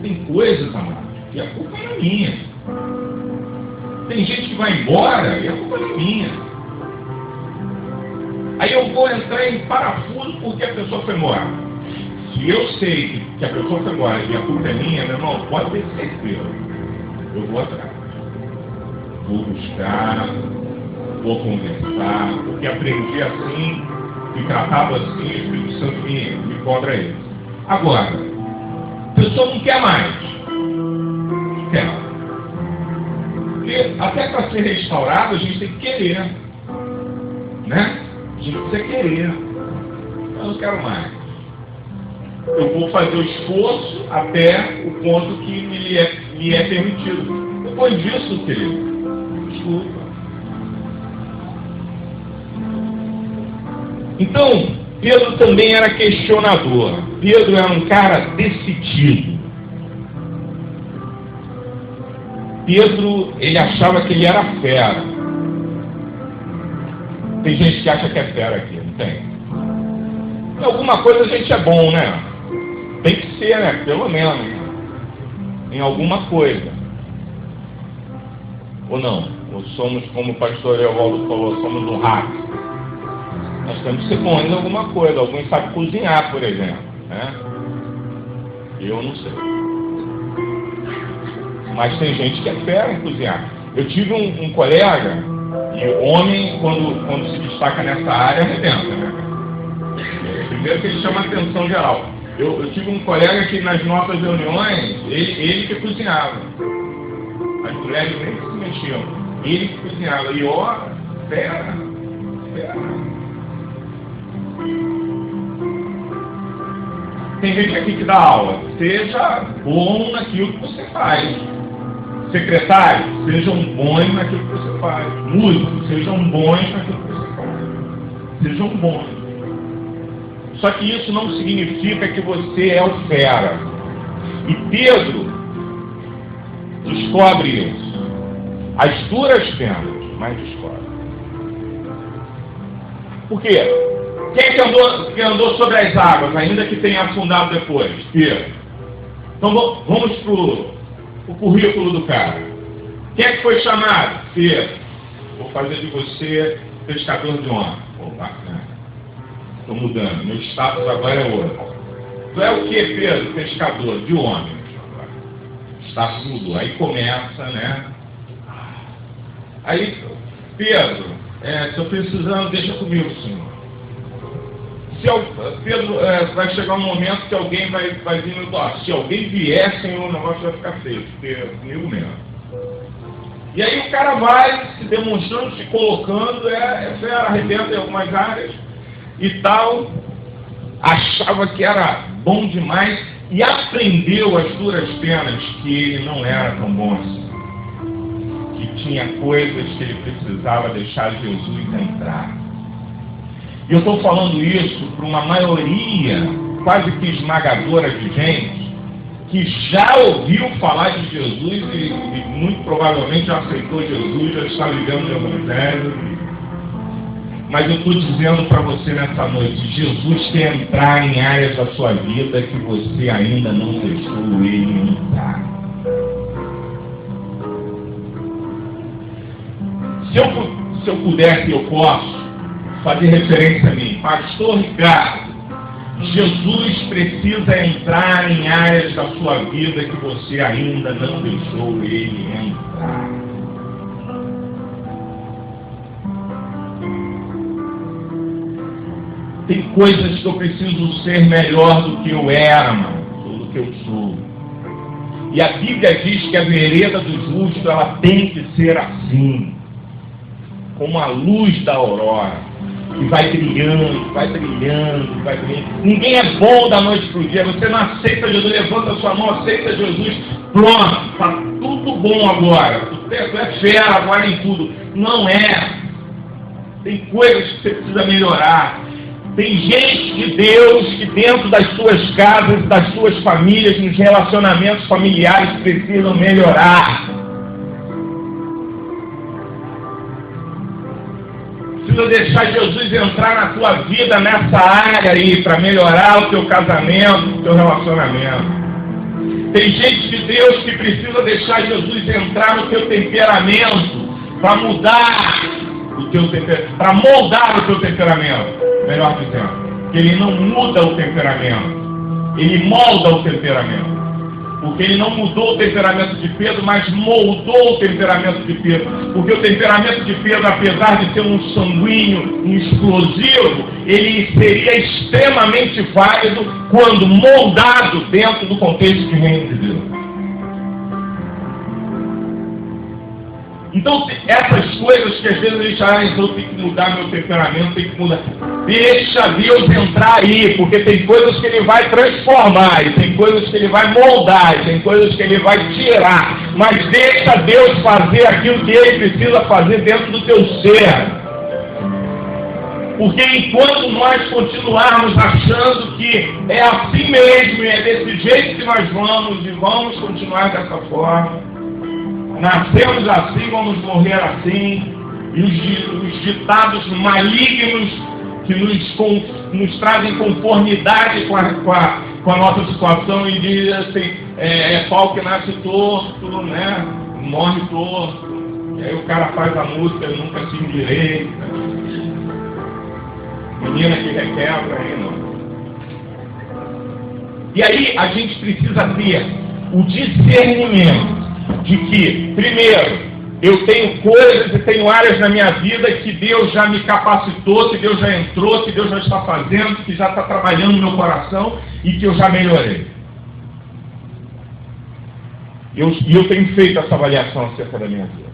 Speaker 1: Tem coisas, amado, que a culpa não é minha. Tem gente que vai embora e a culpa não é minha. Aí eu vou entrar em parafuso porque a pessoa foi embora. Se eu sei que a pessoa foi embora e a culpa é minha, meu irmão, pode ter certeza. Eu vou atrás. Vou buscar, vou conversar, porque aprendi assim e tratava assim, o Espírito Santo me cobra isso. Agora, a pessoa não quer mais. Não quer. Porque até para ser restaurado, a gente tem que querer. Né? A gente precisa querer. Eu não quero mais. Eu vou fazer o esforço até o ponto que me é permitido. Depois disso, querido, desculpa. Então, Pedro também era questionador. Pedro era um cara decidido. Pedro, ele achava que ele era fera. Tem gente que acha que é fera aqui, não tem? Em alguma coisa a gente é bom, né? Tem que ser, né? Pelo menos. Em alguma coisa. Ou não? Ou somos, como o pastor Evaldo falou, somos um rato. Nós temos que ser bons em alguma coisa. Alguns sabem cozinhar, por exemplo. Né? Eu não sei. Mas tem gente que é fera em cozinhar. Eu tive um colega, e o homem, quando se destaca nessa área, arrebenta, né? Primeiro que ele chama a atenção geral. Eu tive um colega que nas nossas reuniões, ele que cozinhava. As mulheres nem se mexiam. Ele que cozinhava. E ó, fera. Tem gente aqui que dá aula. Seja bom naquilo que você faz. Secretários, sejam bons naquilo que você faz. Músicos, sejam bons naquilo que você faz. Sejam bons. Só que isso não significa que você é o fera. E Pedro descobre isso. As duras penas, mas descobre. Por quê? Quem que andou sobre as águas, ainda que tenha afundado depois? Pedro. Então vamos para o currículo do cara. Quem é que foi chamado? Pedro. Vou fazer de você pescador de homem. Pô, bacana. Estou mudando. Meu status agora é outro. Tu é o que, Pedro? Pescador de homem. O status mudou. Aí começa, né? Aí, Pedro, estou precisando, deixa comigo, senhor. Pedro, vai chegar um momento que alguém vai vir no toque. Se alguém vier, Senhor, o negócio vai ficar feio, porque comigo mesmo. E aí o cara vai se demonstrando, se colocando, fera, arrebenta em algumas áreas e tal, achava que era bom demais e aprendeu as duras penas que ele não era tão bom assim. Que tinha coisas que ele precisava deixar Jesus entrar. E eu estou falando isso para uma maioria quase que esmagadora de gente que já ouviu falar de Jesus e muito provavelmente já aceitou Jesus, já está vivendo o Evangelho. Mas eu estou dizendo para você nessa noite, Jesus quer entrar em áreas da sua vida que você ainda não deixou ele entrar. Se eu pudesse, eu posso fazer referência a mim. Pastor Ricardo, Jesus precisa entrar em áreas da sua vida que você ainda não deixou ele entrar. Tem coisas que eu preciso ser melhor do que eu era, mano, ou do que eu sou. E a Bíblia diz que a vereda do justo, ela tem que ser assim, como a luz da aurora. E vai brilhando, vai brilhando, vai brilhando. Ninguém é bom da noite para o dia. Você não aceita Jesus, levanta a sua mão, aceita Jesus. Pronto, está tudo bom agora. Tu é fera agora em tudo. Não é. Tem coisas que você precisa melhorar. Tem gente de Deus que dentro das suas casas, das suas famílias, nos relacionamentos familiares precisam melhorar. Precisa deixar Jesus entrar na tua vida nessa área aí, para melhorar o teu casamento, o teu relacionamento. Tem gente de Deus que precisa deixar Jesus entrar no teu temperamento, para mudar o teu temperamento, para moldar o teu temperamento, melhor dizendo. Ele não muda o temperamento, ele molda o temperamento. Porque ele não mudou o temperamento de Pedro, mas moldou o temperamento de Pedro. Porque o temperamento de Pedro, apesar de ser um sanguíneo, um explosivo, ele seria extremamente válido quando moldado dentro do contexto de reino de Deus. Então, essas coisas que às vezes a gente acha, eu tenho que mudar meu temperamento, tem que mudar. Deixa Deus entrar aí, porque tem coisas que Ele vai transformar, e tem coisas que Ele vai moldar, e tem coisas que Ele vai tirar. Mas deixa Deus fazer aquilo que Ele precisa fazer dentro do teu ser. Porque enquanto nós continuarmos achando que é assim mesmo, e é desse jeito que nós vamos, e vamos continuar dessa forma, nascemos assim, vamos morrer assim, e os ditados malignos que nos trazem conformidade com a nossa situação e dizem assim, pau que nasce torto, né? Morre torto, e aí o cara faz a música e nunca se endireita. Menina que requebra aí, não. E aí a gente precisa ter o discernimento de que, primeiro, eu tenho coisas e tenho áreas na minha vida que Deus já me capacitou, que Deus já entrou, que Deus já está fazendo, que já está trabalhando no meu coração e que eu já melhorei. E eu tenho feito essa avaliação acerca da minha vida.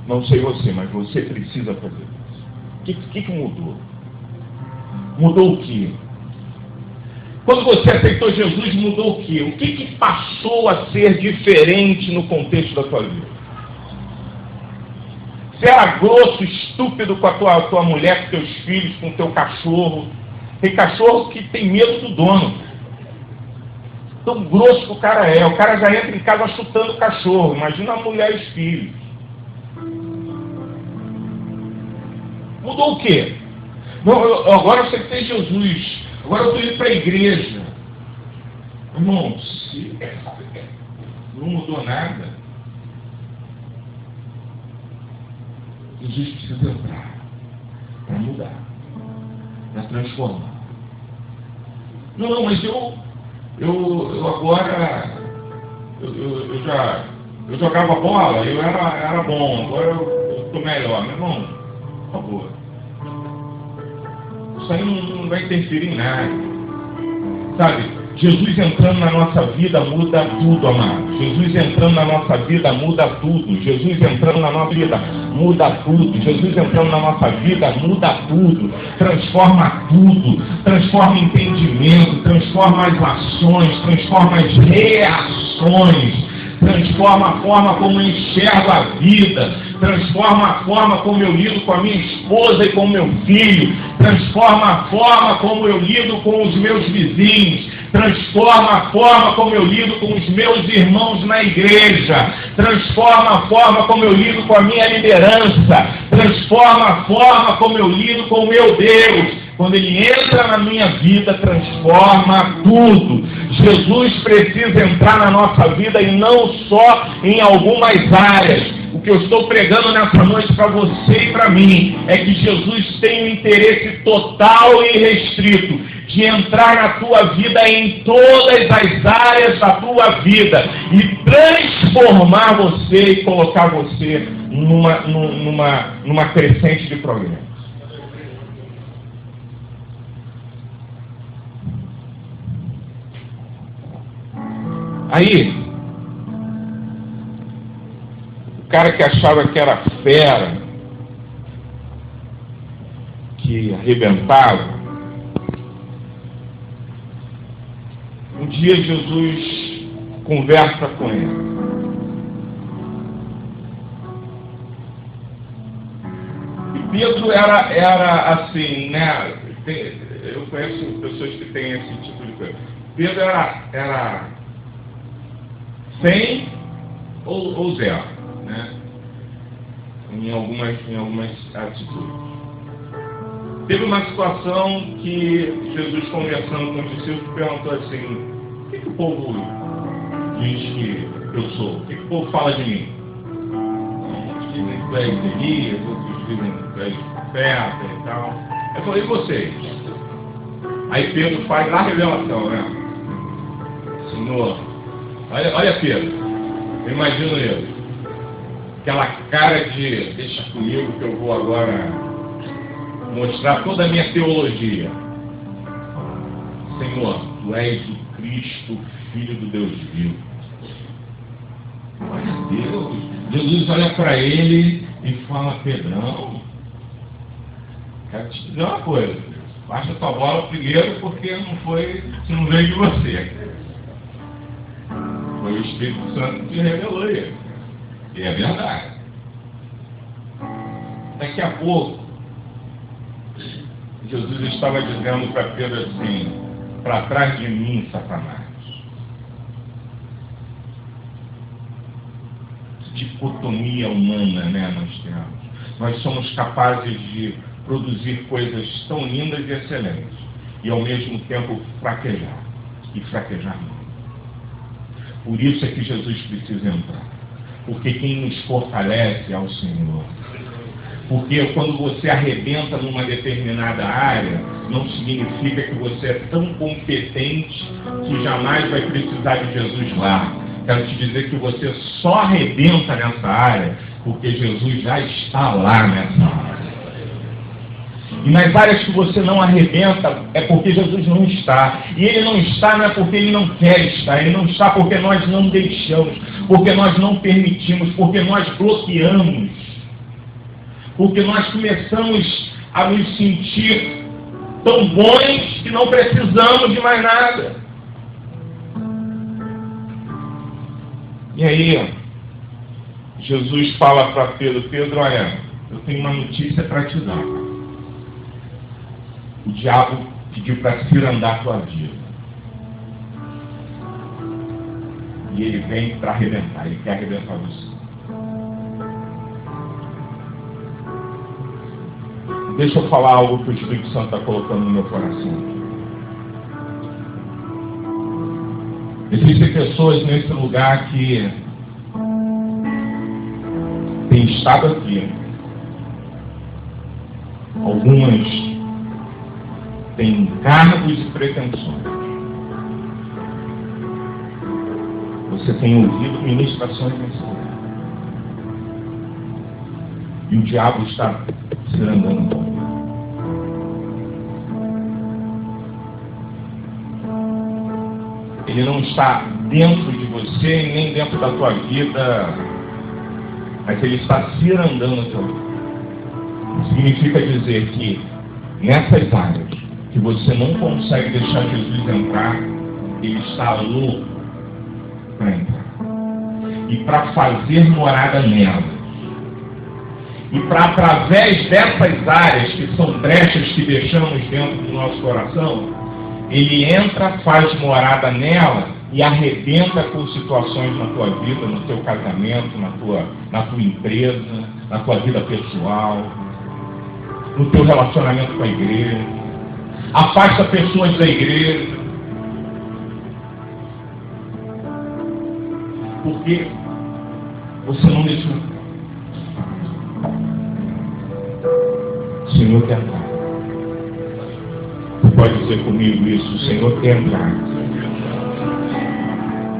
Speaker 1: Não sei você, mas você precisa fazer isso. O que mudou? Mudou o quê? Quando você aceitou Jesus, mudou o quê? O que passou a ser diferente no contexto da tua vida? Você era grosso, estúpido com a tua mulher, com teus filhos, com o teu cachorro. Tem cachorro que tem medo do dono. Tão grosso que o cara é. O cara já entra em casa chutando o cachorro. Imagina a mulher e os filhos. Mudou o quê? Não, agora eu aceitei Jesus. Agora eu estou indo para a igreja. Irmão, se não mudou nada, Jesus precisa entrar para mudar, para transformar. Não, mas eu agora eu jogava bola, eu era bom, agora eu estou melhor. Meu irmão, por favor. Isso aí não vai interferir em nada. Sabe? Jesus entrando na nossa vida muda tudo, amado. Jesus entrando na nossa vida muda tudo. Jesus entrando na nossa vida muda tudo. Jesus entrando na nossa vida muda tudo. Transforma tudo. Transforma entendimento. Transforma as ações. Transforma as reações. Transforma a forma como eu enxergo a vida. Transforma a forma como eu lido com a minha esposa e com o meu filho. Transforma a forma como eu lido com os meus vizinhos. Transforma a forma como eu lido com os meus irmãos na igreja. Transforma a forma como eu lido com a minha liderança. Transforma a forma como eu lido com o meu Deus. Quando Ele entra na minha vida, transforma tudo. Jesus precisa entrar na nossa vida e não só em algumas áreas. O que eu estou pregando nessa noite para você e para mim é que Jesus tem um interesse total e restrito de entrar na tua vida em todas as áreas da tua vida e transformar você e colocar você numa crescente de progresso. Aí, o cara que achava que era fera, que arrebentava, um dia Jesus conversa com ele. E Pedro era assim, né? Eu conheço pessoas que têm esse tipo de coisa. Pedro era 100 ou 0, né? Em algumas atitudes. Teve uma situação que Jesus, conversando com os discípulos, perguntou assim: o que o povo diz que eu sou? O que o povo fala de mim? Uns dizem que tu és Elias, outros dizem que tu és profeta e tal. Eu falei: e vocês? Aí Pedro faz a revelação, né? Senhor, olha Pedro, eu imagino ele, aquela cara de deixa comigo que eu vou agora mostrar toda a minha teologia. Senhor, tu és o Cristo, Filho do Deus vivo. Glória a Deus. Jesus olha para ele e fala: Pedrão, quero te dizer uma coisa, baixa tua bola primeiro, porque não veio de você. Foi o Espírito Santo que revelou ele. E é verdade. Daqui a pouco, Jesus estava dizendo para Pedro assim: para trás de mim, Satanás. Dicotomia humana, né, nós temos. Nós somos capazes de produzir coisas tão lindas e excelentes e ao mesmo tempo fraquejar e fraquejar muito. Por isso é que Jesus precisa entrar, porque quem nos fortalece é o Senhor. Porque quando você arrebenta numa determinada área, não significa que você é tão competente que jamais vai precisar de Jesus lá. Quero te dizer que você só arrebenta nessa área porque Jesus já está lá nessa área. E nas áreas que você não arrebenta é porque Jesus não está. E Ele não está não é porque Ele não quer estar. Ele não está porque nós não deixamos, porque nós não permitimos, porque nós bloqueamos. Porque nós começamos a nos sentir tão bons que não precisamos de mais nada. E aí, Jesus fala para Pedro: Pedro, olha, eu tenho uma notícia para te dar. O diabo pediu para cirandar a tua vida. E ele vem para arrebentar, ele quer arrebentar você. Deixa eu falar algo que o Espírito Santo está colocando no meu coração. Existem pessoas nesse lugar que têm estado aqui. Algumas têm cargos e pretensões. Você tem ouvido ministrações nesse lugar. E o diabo está se andando com ele. Ele não está dentro de você e nem dentro da tua vida, mas ele está cirandando a tua vida. Significa dizer que nessas áreas que você não consegue deixar Jesus entrar, ele está louco para entrar. E para fazer morada nelas. E para, através dessas áreas que são brechas que deixamos dentro do nosso coração, ele entra, faz morada nela e arrebenta com situações na tua vida, no teu casamento, na tua empresa, na tua vida pessoal, no teu relacionamento com a igreja. Afasta pessoas da igreja. Porque você não deixou. O Senhor quer entrar. Você pode dizer comigo isso, o Senhor quer entrar.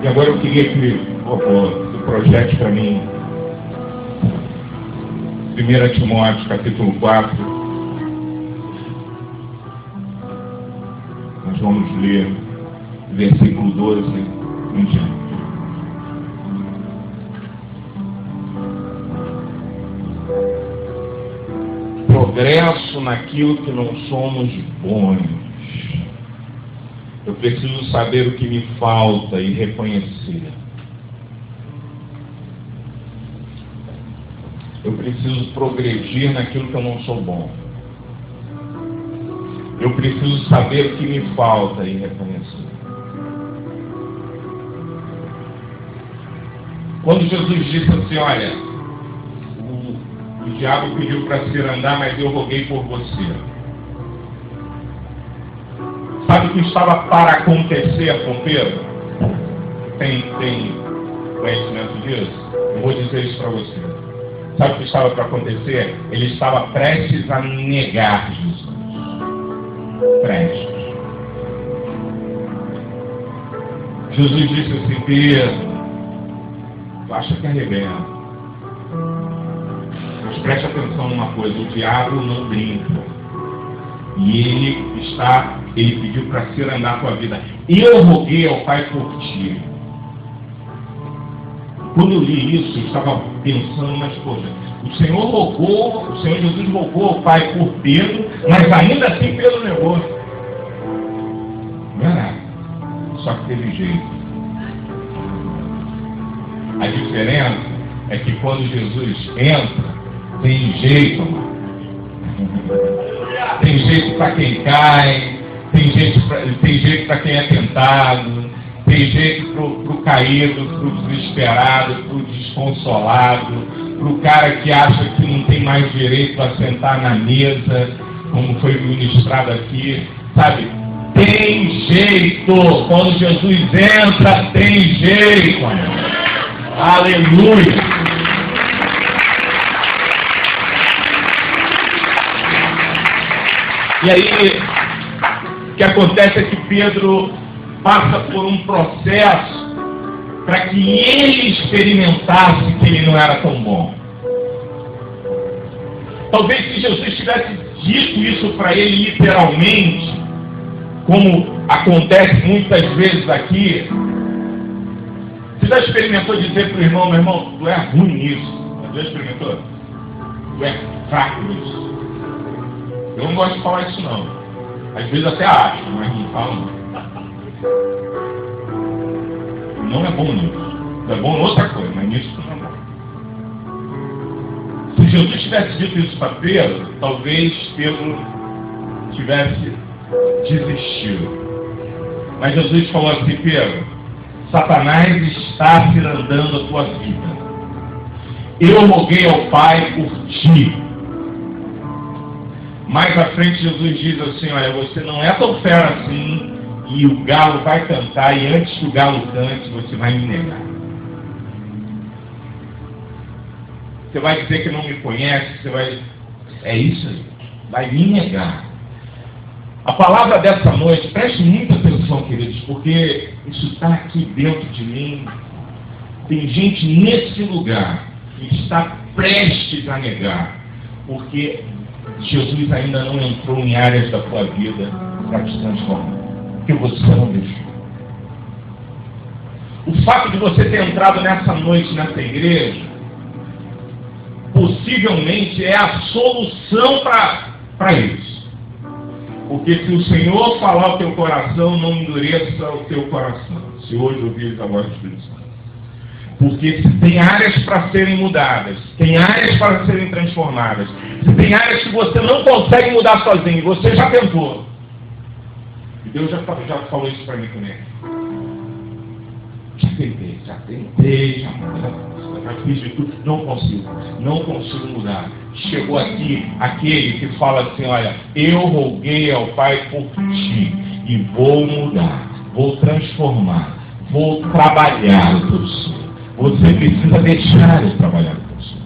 Speaker 1: E agora eu queria que, por favor, você projete para mim 1 Timóteo, capítulo 4. Nós vamos ler versículo 12 em diante. Progresso naquilo que não somos bons. Eu preciso saber o que me falta e reconhecer. Eu preciso progredir naquilo que eu não sou bom. Eu preciso saber o que me falta e reconhecer. Quando Jesus disse assim, olha, o diabo pediu para cirandar, mas eu roguei por você. Sabe o que estava para acontecer com Pedro? Tem conhecimento disso? Eu vou dizer isso para você. Sabe o que estava para acontecer? Ele estava prestes a negar Jesus. Prestes. Jesus disse assim, Pedro, tu acha que arrebenta? Mas preste atenção numa coisa, o diabo não brinca. E ele pediu para cirandar a tua vida. Eu roguei ao Pai por ti. Quando eu li isso, eu estava pensando, mas poxa, o Senhor Jesus rogou ao Pai por Pedro, mas ainda assim Pedro negou. Não é nada. Só que teve jeito. A diferença é que quando Jesus entra, tem jeito, mano. Tem jeito para quem cai, tem jeito para quem é tentado, tem jeito pro caído, pro desesperado, pro desconsolado, pro cara que acha que não tem mais direito a sentar na mesa, como foi ministrado aqui, sabe? Tem jeito, quando Jesus entra, tem jeito, mano. Aleluia! E aí, o que acontece é que Pedro passa por um processo para que ele experimentasse que ele não era tão bom. Talvez se Jesus tivesse dito isso para ele literalmente, como acontece muitas vezes aqui, você já experimentou dizer para o irmão, meu irmão, tu é ruim nisso? Já experimentou? Tu é fraco nisso. Eu não gosto de falar isso não. Às vezes até acho, mas não falo não. Não é bom nisso. É bom em outra coisa, mas nisso não é bom. Se Jesus tivesse dito isso para Pedro, talvez Pedro tivesse desistiu. Mas Jesus falou assim: Pedro, Satanás está cirandando a tua vida. Eu roguei ao Pai por ti. Mais à frente Jesus diz assim: olha, você não é tão fera assim, e o galo vai cantar, e antes que o galo cante, você vai me negar. Você vai dizer que não me conhece, você vai... É isso aí, vai me negar. A palavra dessa noite, preste muita atenção, queridos, porque isso está aqui dentro de mim. Tem gente nesse lugar que está prestes a negar, porque Jesus ainda não entrou em áreas da tua vida para te transformar, porque você não deixou. O fato de você ter entrado nessa noite, nessa igreja, possivelmente é a solução para isso. Porque se o Senhor falar ao teu coração, não endureça o teu coração. Se hoje ouvires a voz do Espírito Santo. Porque se tem áreas para serem mudadas, tem áreas para serem transformadas, se tem áreas que você não consegue mudar sozinho, você já tentou. E Deus já falou isso para mim também. Já tentei, já fiz de tudo, não consigo mudar. Chegou aqui aquele que fala assim: olha, eu roguei ao Pai por ti e vou mudar, vou transformar, vou trabalhar o teu sonho. Você precisa deixar eu trabalhar o teu sonho.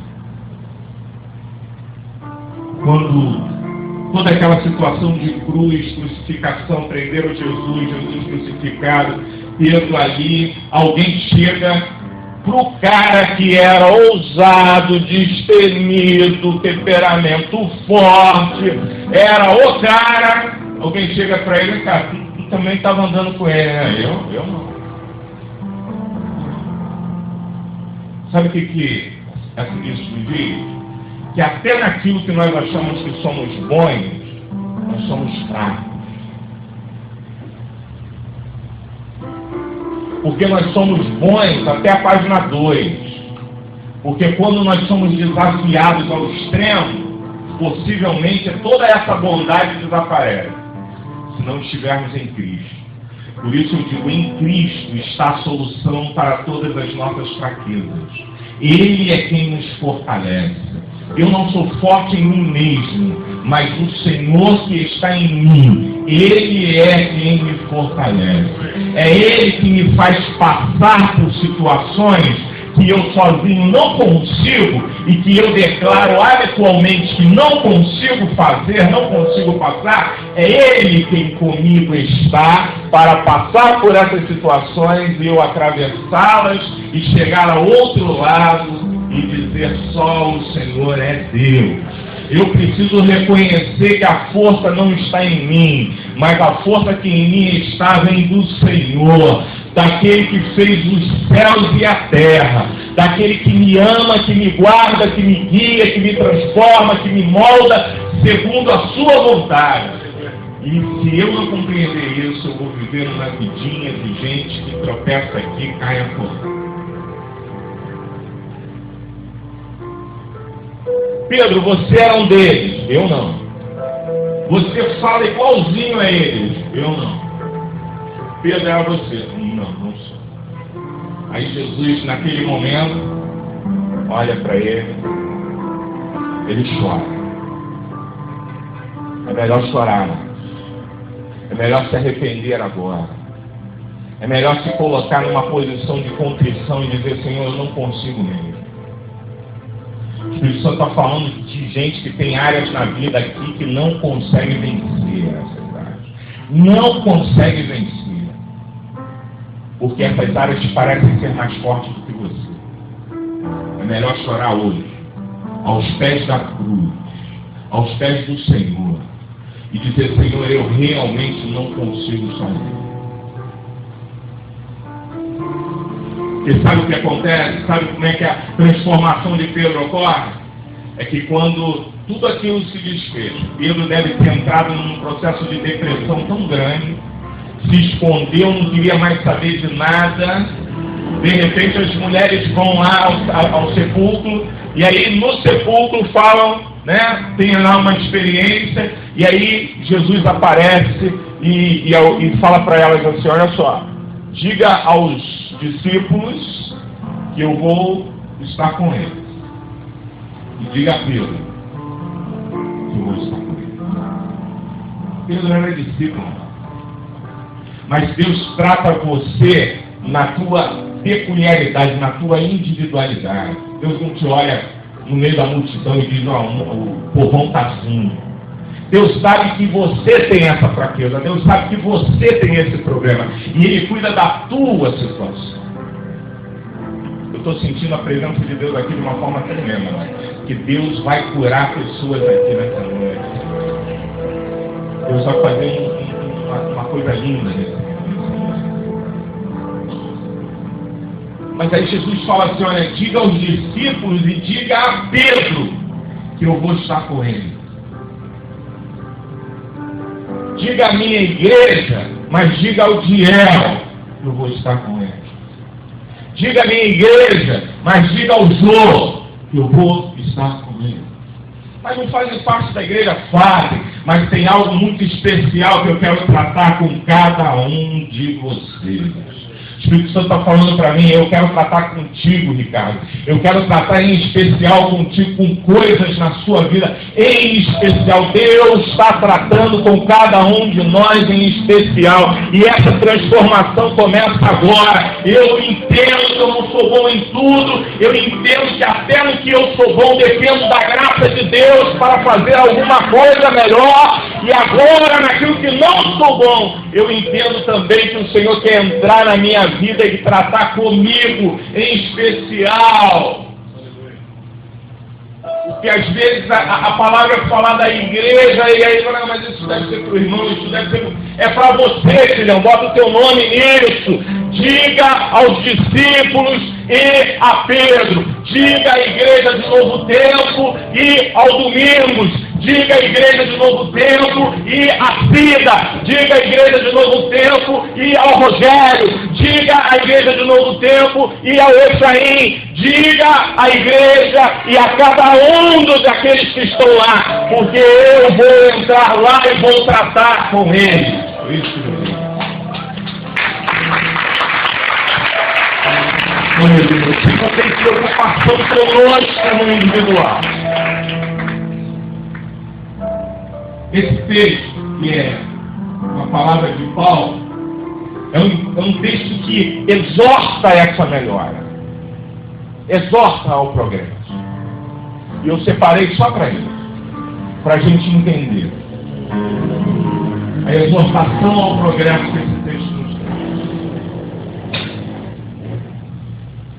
Speaker 1: Quando toda aquela situação de cruz, crucificação, prenderam Jesus crucificado, Pedro ali, alguém chega pro cara que era ousado, destemido, temperamento forte, era o cara, alguém chega para ele: cara, tu também estava andando com ele, né? Eu não. Sabe o que isso me diz? Que até naquilo que nós achamos que somos bons, nós somos fracos. Porque nós somos bons até a página 2. Porque quando nós somos desafiados ao extremo, possivelmente toda essa bondade desaparece, se não estivermos em Cristo. Por isso eu digo: em Cristo está a solução para todas as nossas fraquezas. Ele é quem nos fortalece. Eu não sou forte em mim mesmo, mas o Senhor que está em mim, Ele é quem me fortalece. É Ele que me faz passar por situações que eu sozinho não consigo e que eu declaro habitualmente que não consigo fazer, não consigo passar. É Ele quem comigo está para passar por essas situações e eu atravessá-las e chegar ao outro lado e dizer: só o Senhor é Deus. Eu preciso reconhecer que a força não está em mim, mas a força que em mim está vem do Senhor, daquele que fez os céus e a terra, daquele que me ama, que me guarda, que me guia, que me transforma, que me molda segundo a sua vontade. E se eu não compreender isso, eu vou viver uma vidinha de gente que tropeça aqui e cai acolá. Pedro, você era um deles, eu não. Você fala igualzinho a eles, eu não. Pedro era você, não sou. Aí Jesus, naquele momento, olha para ele chora. É melhor chorar, né? É melhor se arrepender agora. É melhor se colocar numa posição de contrição e dizer: Senhor, eu não consigo mesmo. O Espírito Santo está falando de gente que tem áreas na vida aqui que não consegue vencer essas áreas. Não consegue vencer. Porque essas áreas te parecem ser mais fortes do que você. É melhor chorar hoje, aos pés da cruz, aos pés do Senhor, e dizer: Senhor, eu realmente não consigo sozinho. E sabe o que acontece? Sabe como é que a transformação de Pedro ocorre? É que quando tudo aquilo se desfez, Pedro deve ter entrado num processo de depressão tão grande, se escondeu, não queria mais saber de nada. De repente as mulheres vão lá ao sepulcro, e aí no sepulcro falam né, tenha lá uma experiência, e aí Jesus aparece e fala para elas assim: olha só, diga aos discípulos que eu vou estar com eles. E diga a Pedro que eu vou estar com ele. Pedro era discípulo, mas Deus trata você na tua peculiaridade, na tua individualidade. Deus não te olha no meio da multidão e diz: não, o povão está assim. Deus sabe que você tem essa fraqueza, Deus sabe que você tem esse problema, e Ele cuida da tua situação. Eu estou sentindo a presença de Deus aqui de uma forma tremenda, né? Que Deus vai curar pessoas aqui nessa noite. Deus vai fazer uma coisa linda nesse momento. Mas aí Jesus fala assim: olha, diga aos discípulos e diga a Pedro que eu vou estar com ele. Diga à minha igreja, mas diga ao Diel que eu vou estar com ele. Diga à minha igreja, mas diga ao Jô que eu vou estar com ele. Mas não fazem parte da igreja, fazem, mas tem algo muito especial que eu quero tratar com cada um de vocês. O Espírito Santo está falando para mim: eu quero tratar contigo, Ricardo. Eu quero tratar em especial contigo, com coisas na sua vida em especial. Deus está tratando com cada um de nós em especial. E essa transformação começa agora. Eu entendo que eu não sou bom em tudo. Eu entendo que até no que eu sou bom dependo da graça de Deus para fazer alguma coisa melhor. E agora, naquilo que não sou bom, eu entendo também que o Senhor quer entrar na minha vida e tratar comigo em especial. Porque às vezes a palavra é falar da igreja, e aí, não, mas isso deve ser para o irmão, isso deve ser... É para você, filhão, bota o teu nome nisso. Diga aos discípulos e a Pedro. Diga à igreja de Novo Tempo e ao Domingos. Diga à igreja de Novo Tempo e a Cida. Diga à igreja de Novo Tempo e ao Rogério. Diga à igreja de Novo Tempo e ao Efraim. Diga à igreja e a cada um daqueles que estão lá, porque eu vou entrar lá e vou tratar com eles. Isso mesmo. Se você tem preocupação conosco no individual. Esse texto, que é uma palavra de Paulo, é um texto que exorta essa melhora, exorta ao progresso. E eu separei só para isso, para a gente entender a exortação ao progresso que esse texto nos traz.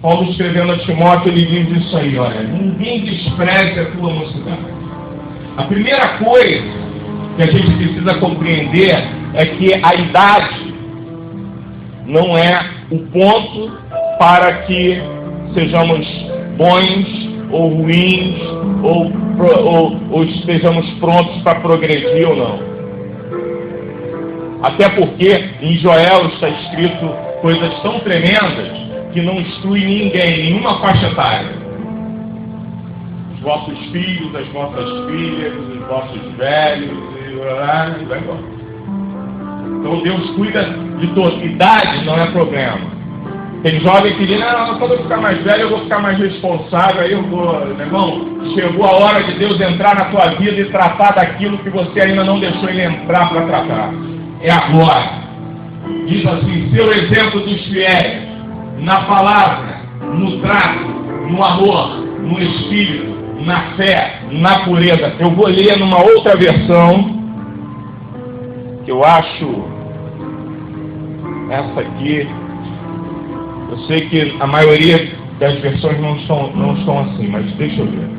Speaker 1: Paulo, escrevendo a Timóteo, ele diz isso aí: olha, ninguém despreze a tua mocidade. A primeira coisa que a gente precisa compreender é que a idade não é o ponto para que sejamos bons ou ruins ou estejamos prontos para progredir ou não. Até porque em Joel está escrito coisas tão tremendas que não exclui ninguém, nenhuma faixa etária. Os vossos filhos, as vossas filhas, os vossos velhos, e vai embora. Então Deus cuida de todos. Idade não é problema. Tem jovem que diz: não, quando eu ficar mais velho eu vou ficar mais responsável, aí eu vou, meu irmão, chegou a hora de Deus entrar na tua vida e tratar daquilo que você ainda não deixou ele entrar para tratar. É agora. Diz assim: seu exemplo dos fiéis, na palavra, no trato, no amor, no espírito, na fé, na pureza. Eu vou ler numa outra versão, que eu acho essa aqui. Eu sei que a maioria das versões não estão assim, mas deixa eu ver.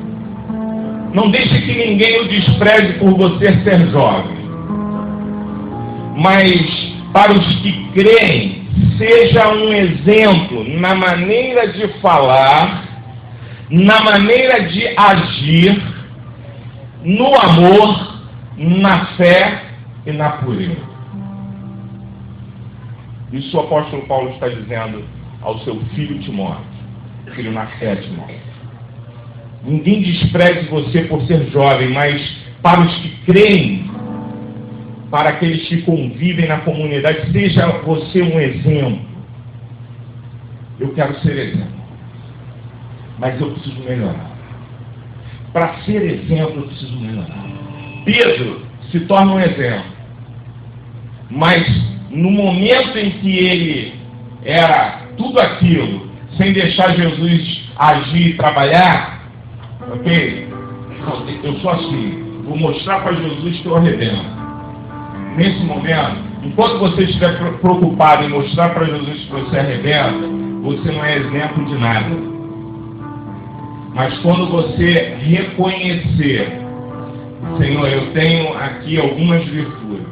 Speaker 1: Não deixe que ninguém o despreze por você ser jovem, mas para os que creem, seja um exemplo na maneira de falar, na maneira de agir, no amor, na fé e na pureza. Isso o apóstolo Paulo está dizendo ao seu filho Timóteo, filho na fé, Timóteo. Ninguém despreze você por ser jovem, mas para os que creem, para aqueles que convivem na comunidade, seja você um exemplo. Eu quero ser exemplo, mas eu preciso melhorar. Para ser exemplo, eu preciso melhorar. Pedro se torna um exemplo, mas no momento em que ele era tudo aquilo, sem deixar Jesus agir e trabalhar, ok? Eu sou assim, vou mostrar para Jesus que eu arrebento. Nesse momento, enquanto você estiver preocupado em mostrar para Jesus que você arrebenta, você não é exemplo de nada. Mas quando você reconhecer, Senhor, eu tenho aqui algumas virtudes,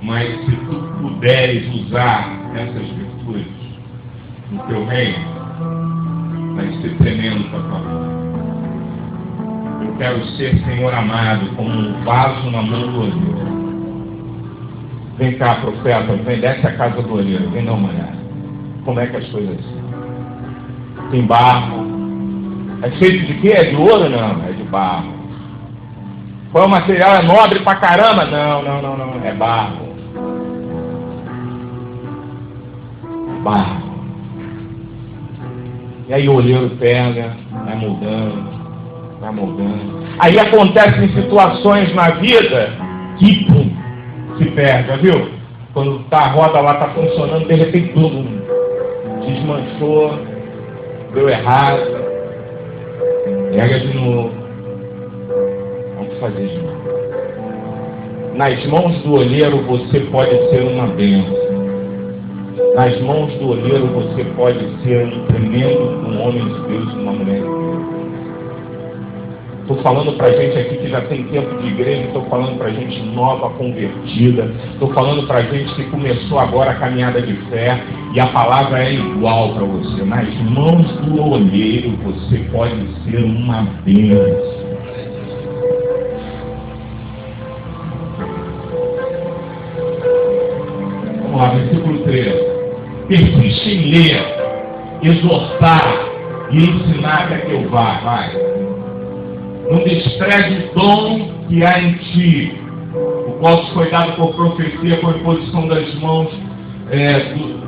Speaker 1: mas se tu puderes usar essas virtudes no teu reino, vai ser tremendo para tua vida. Eu quero ser, Senhor amado, como um vaso na mão do olheiro. Vem cá, profeta, vem, desce a casa do olheiro, vem dar uma olhada. Como é que as coisas são? Tem barro. É feito de quê? É de ouro? Não, é de barro. Qual é o material? É nobre pra caramba? Não, é barro. Barro. E aí o olheiro pega, vai moldando. Aí acontecem situações na vida que, pum, se perde, já viu? Quando a roda lá está funcionando, de repente tudo desmanchou, deu errado, pega de novo. Vamos fazer de novo. Nas mãos do olheiro você pode ser uma bênção. Nas mãos do olheiro você pode ser um tremendo homem de Deus, uma mulher de Deus. Estou falando para gente aqui que já tem tempo de igreja, estou falando para gente nova, convertida, estou falando para gente que começou agora a caminhada de fé e a palavra é igual para você. Nas mãos do olheiro você pode ser uma bênção. Vamos lá, versículo 13. Persiste em ler, exortar e ensinar até que eu vá. Vai. Não despreze o dom que há em ti, o qual se foi dado por profecia com a imposição das mãos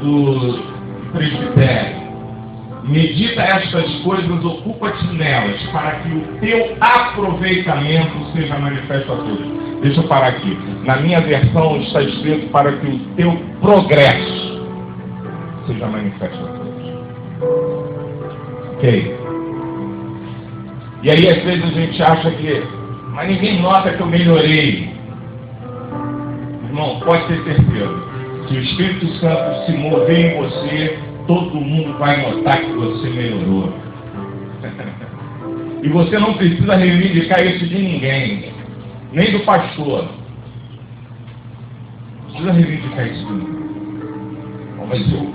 Speaker 1: do presbitério. Medita estas coisas, ocupa-te nelas, para que o teu aproveitamento seja manifesto a todos. Deixa eu parar aqui. Na minha versão está escrito para que o teu progresso seja manifesto a todos. Ok? E aí às vezes a gente acha que, mas ninguém nota que eu melhorei. Irmão, pode ter certeza. Se o Espírito Santo se mover em você, todo mundo vai notar que você melhorou. E você não precisa reivindicar isso de ninguém, nem do pastor. Não precisa reivindicar isso de ninguém. Mas eu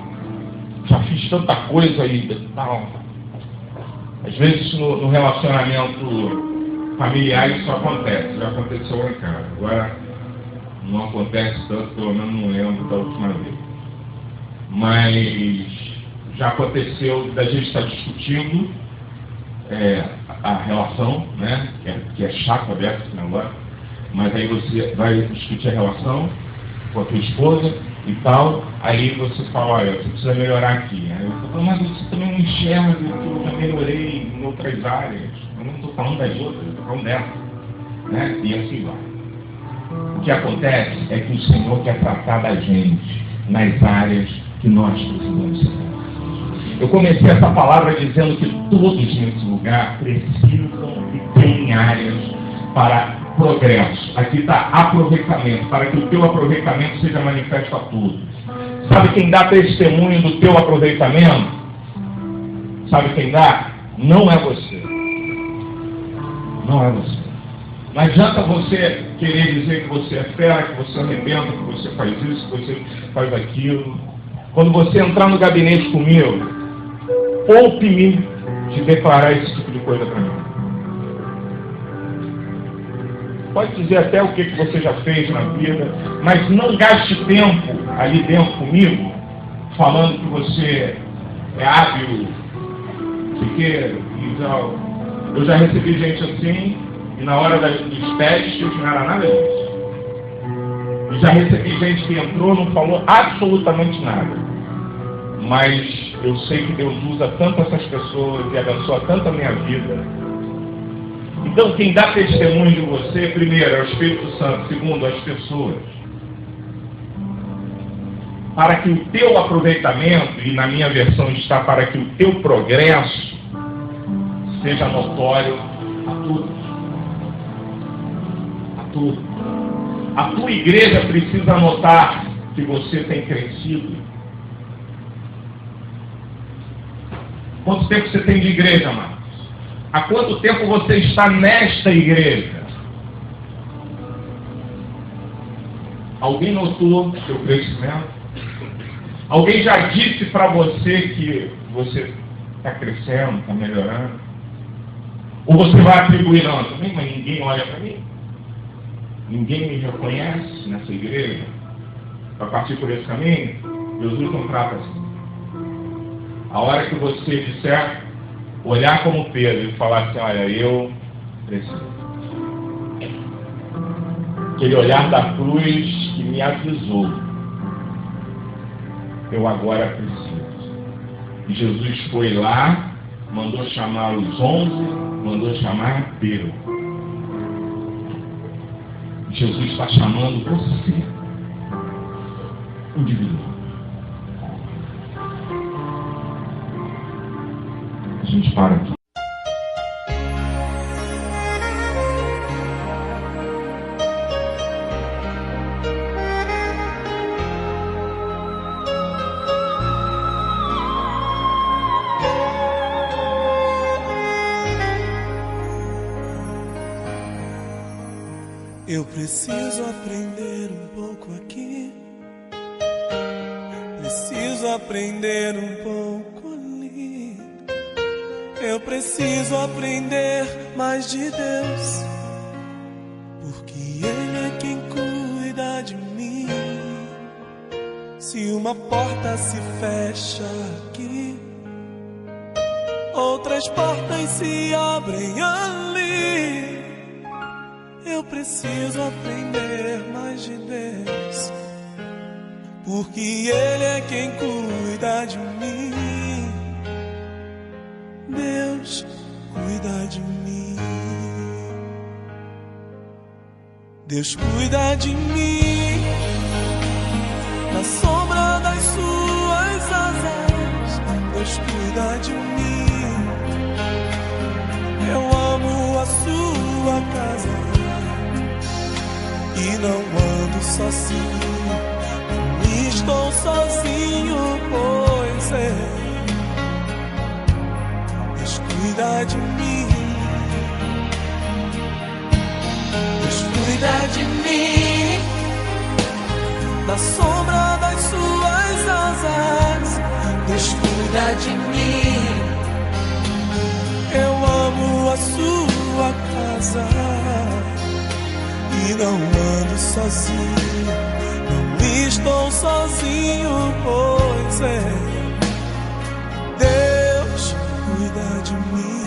Speaker 1: já fiz tanta coisa aí, tal. Às vezes no relacionamento familiar isso acontece, já aconteceu lá em casa. Agora não acontece tanto, pelo menos não lembro da última vez. Mas já aconteceu da gente estar discutindo a relação, né? Que é chato aberto esse negócio, mas aí você vai discutir a relação com a tua esposa e tal, aí você fala, olha, você precisa melhorar aqui. Aí eu falo, mas você também não enxerga que eu já melhorei em outras áreas. Eu não estou falando das outras, eu estou falando dessa. Né? E assim vai. O que acontece é que o Senhor quer tratar da gente nas áreas que nós precisamos ser. Eu comecei essa palavra dizendo que todos nesse lugar precisam e têm áreas para progresso. Aqui está aproveitamento, para que o teu aproveitamento seja manifesto a todos. Sabe quem dá testemunho do teu aproveitamento? Sabe quem dá? Não é você. Não é você. Não adianta você querer dizer que você é fera, que você arrebenta, que você faz isso, que você faz aquilo. Quando você entrar no gabinete comigo, poupe-me de declarar esse tipo de coisa para mim. Pode dizer até o que você já fez na vida, mas não gaste tempo ali dentro comigo, falando que você é hábil, e tal. Eu já recebi gente assim, e na hora dos testes não era nada disso. E já recebi gente que entrou, não falou absolutamente nada. Mas eu sei que Deus usa tanto essas pessoas e abençoa tanto a minha vida. Então quem dá testemunho de você, primeiro, é o Espírito Santo, segundo, as pessoas. Para que o teu aproveitamento, e na minha versão está para que o teu progresso seja notório a todos. A todos. A tua igreja precisa notar que você tem crescido. Quanto tempo você tem de igreja, Marcos? Há quanto tempo você está nesta igreja? Alguém notou o seu crescimento? Alguém já disse para você que você está crescendo, está melhorando? Ou você vai atribuir, não, também, mas ninguém olha para mim? Ninguém me reconhece nessa igreja? Para partir por esse caminho? Jesus não trata assim. A hora que você disser, olhar como Pedro e falar assim, olha, eu preciso. Aquele olhar da cruz que me avisou. Eu agora preciso. E Jesus foi lá, mandou chamar os 11, mandou chamar Pedro. Jesus está chamando você, indivíduo. A gente para aqui.
Speaker 2: Eu preciso aprender um pouco aqui, preciso aprender um pouco ali. Eu preciso aprender mais de Deus, porque Ele é quem cuida de mim. Se uma porta se fecha aqui, outras portas se abrem ali. Eu preciso aprender mais de Deus, porque Ele é quem cuida de mim. Deus cuida de mim. Deus cuida de mim. Na sombra das suas asas, Deus cuida de mim. Eu amo a sua casa e não ando sozinho, não estou sozinho, pois é. Deus cuida de mim. Deus cuida de mim. Na sombra das suas asas, Deus cuida de mim. Eu amo a sua casa e não ando sozinho, não estou sozinho, pois é. Deus cuida de mim.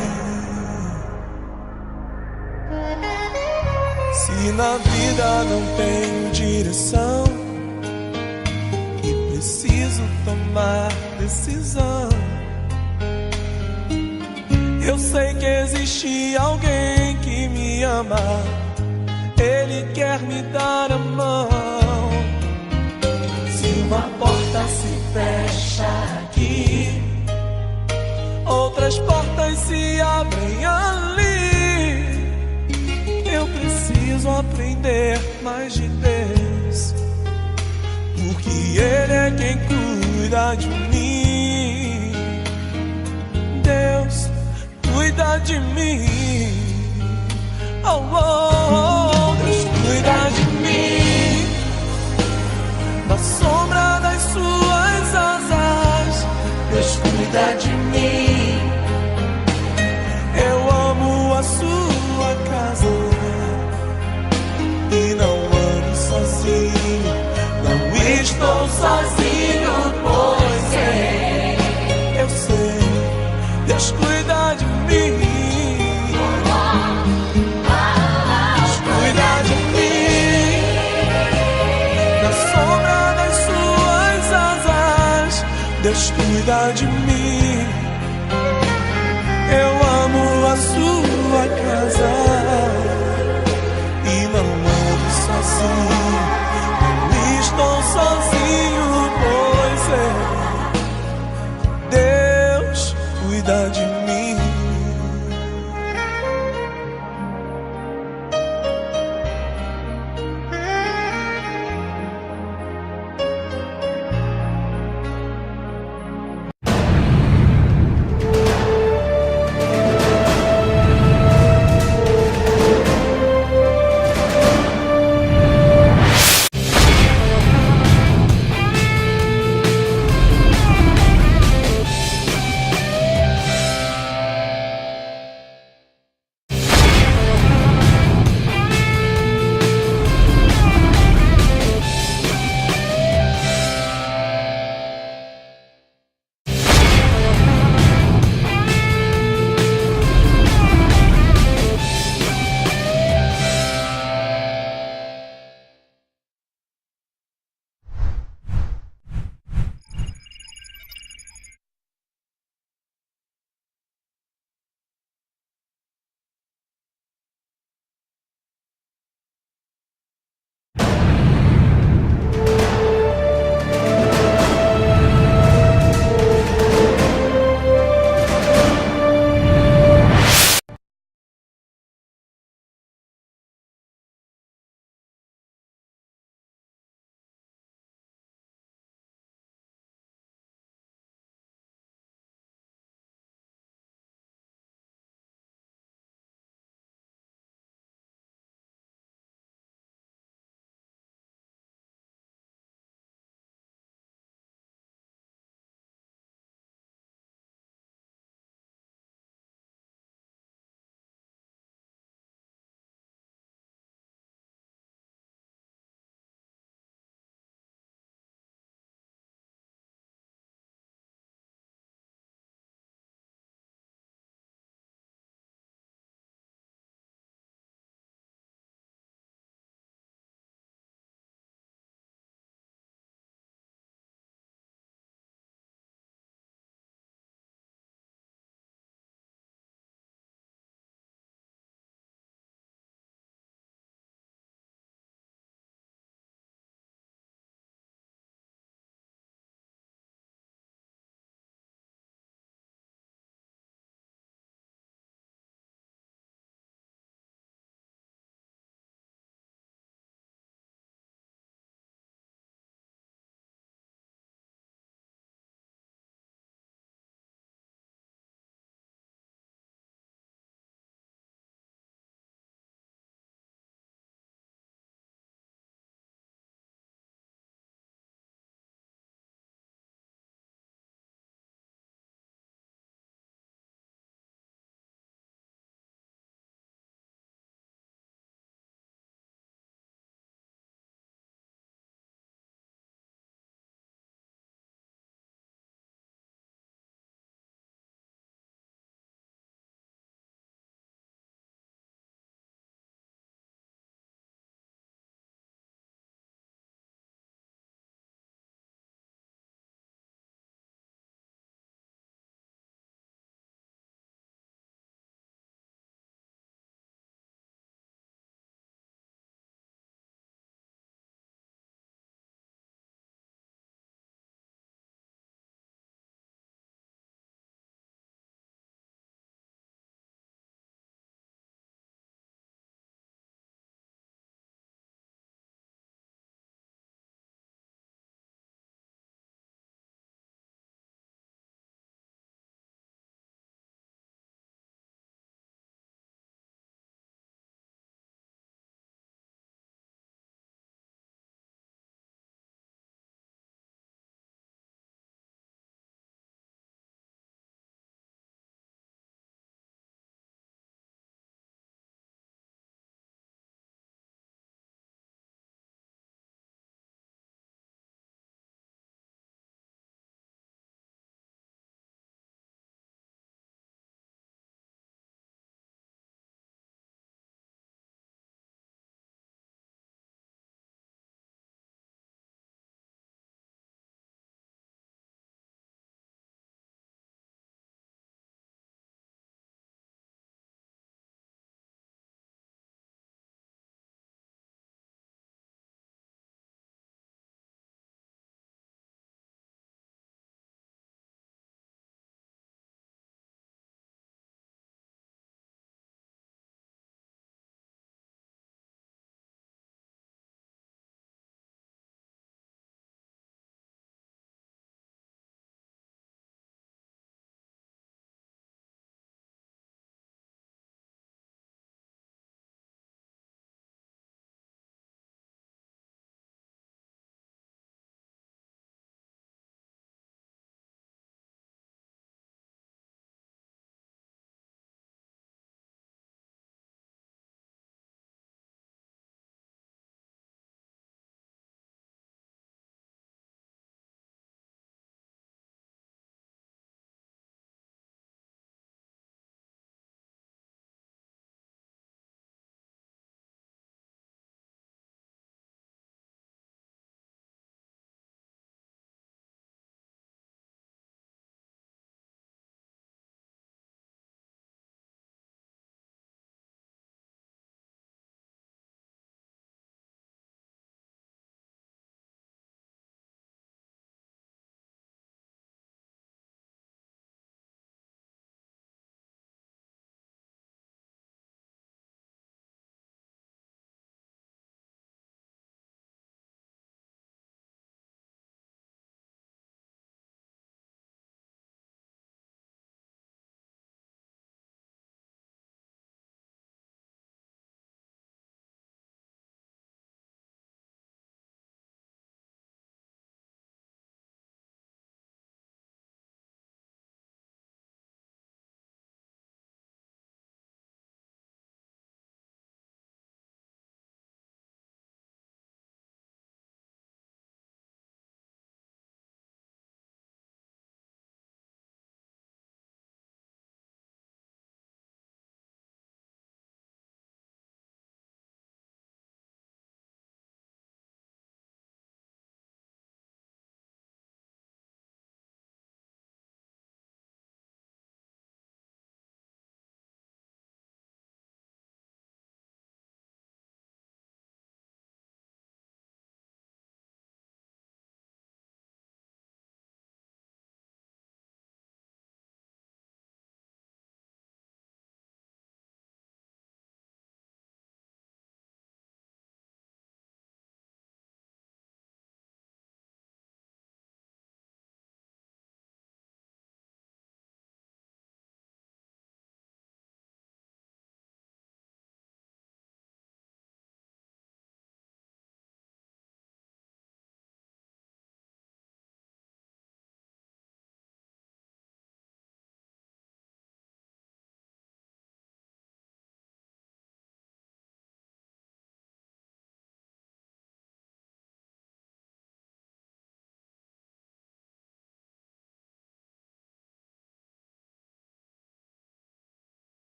Speaker 2: Se na vida não tenho direção e preciso tomar decisão, eu sei que existe alguém que me ama. Ele quer me dar a mão. Se uma porta se fecha aqui, outras portas se abrem ali. Eu preciso aprender mais de Deus, porque Ele é quem cuida de mim. Deus cuida de mim. Oh, oh, oh. Deus cuida de mim. Na sombra das suas asas, Deus cuida de mim. Eu amo a sua casa e não ando sozinho, não estou sozinho, pois é. Eu sei, Deus cuida de mim. Deus cuida de mim.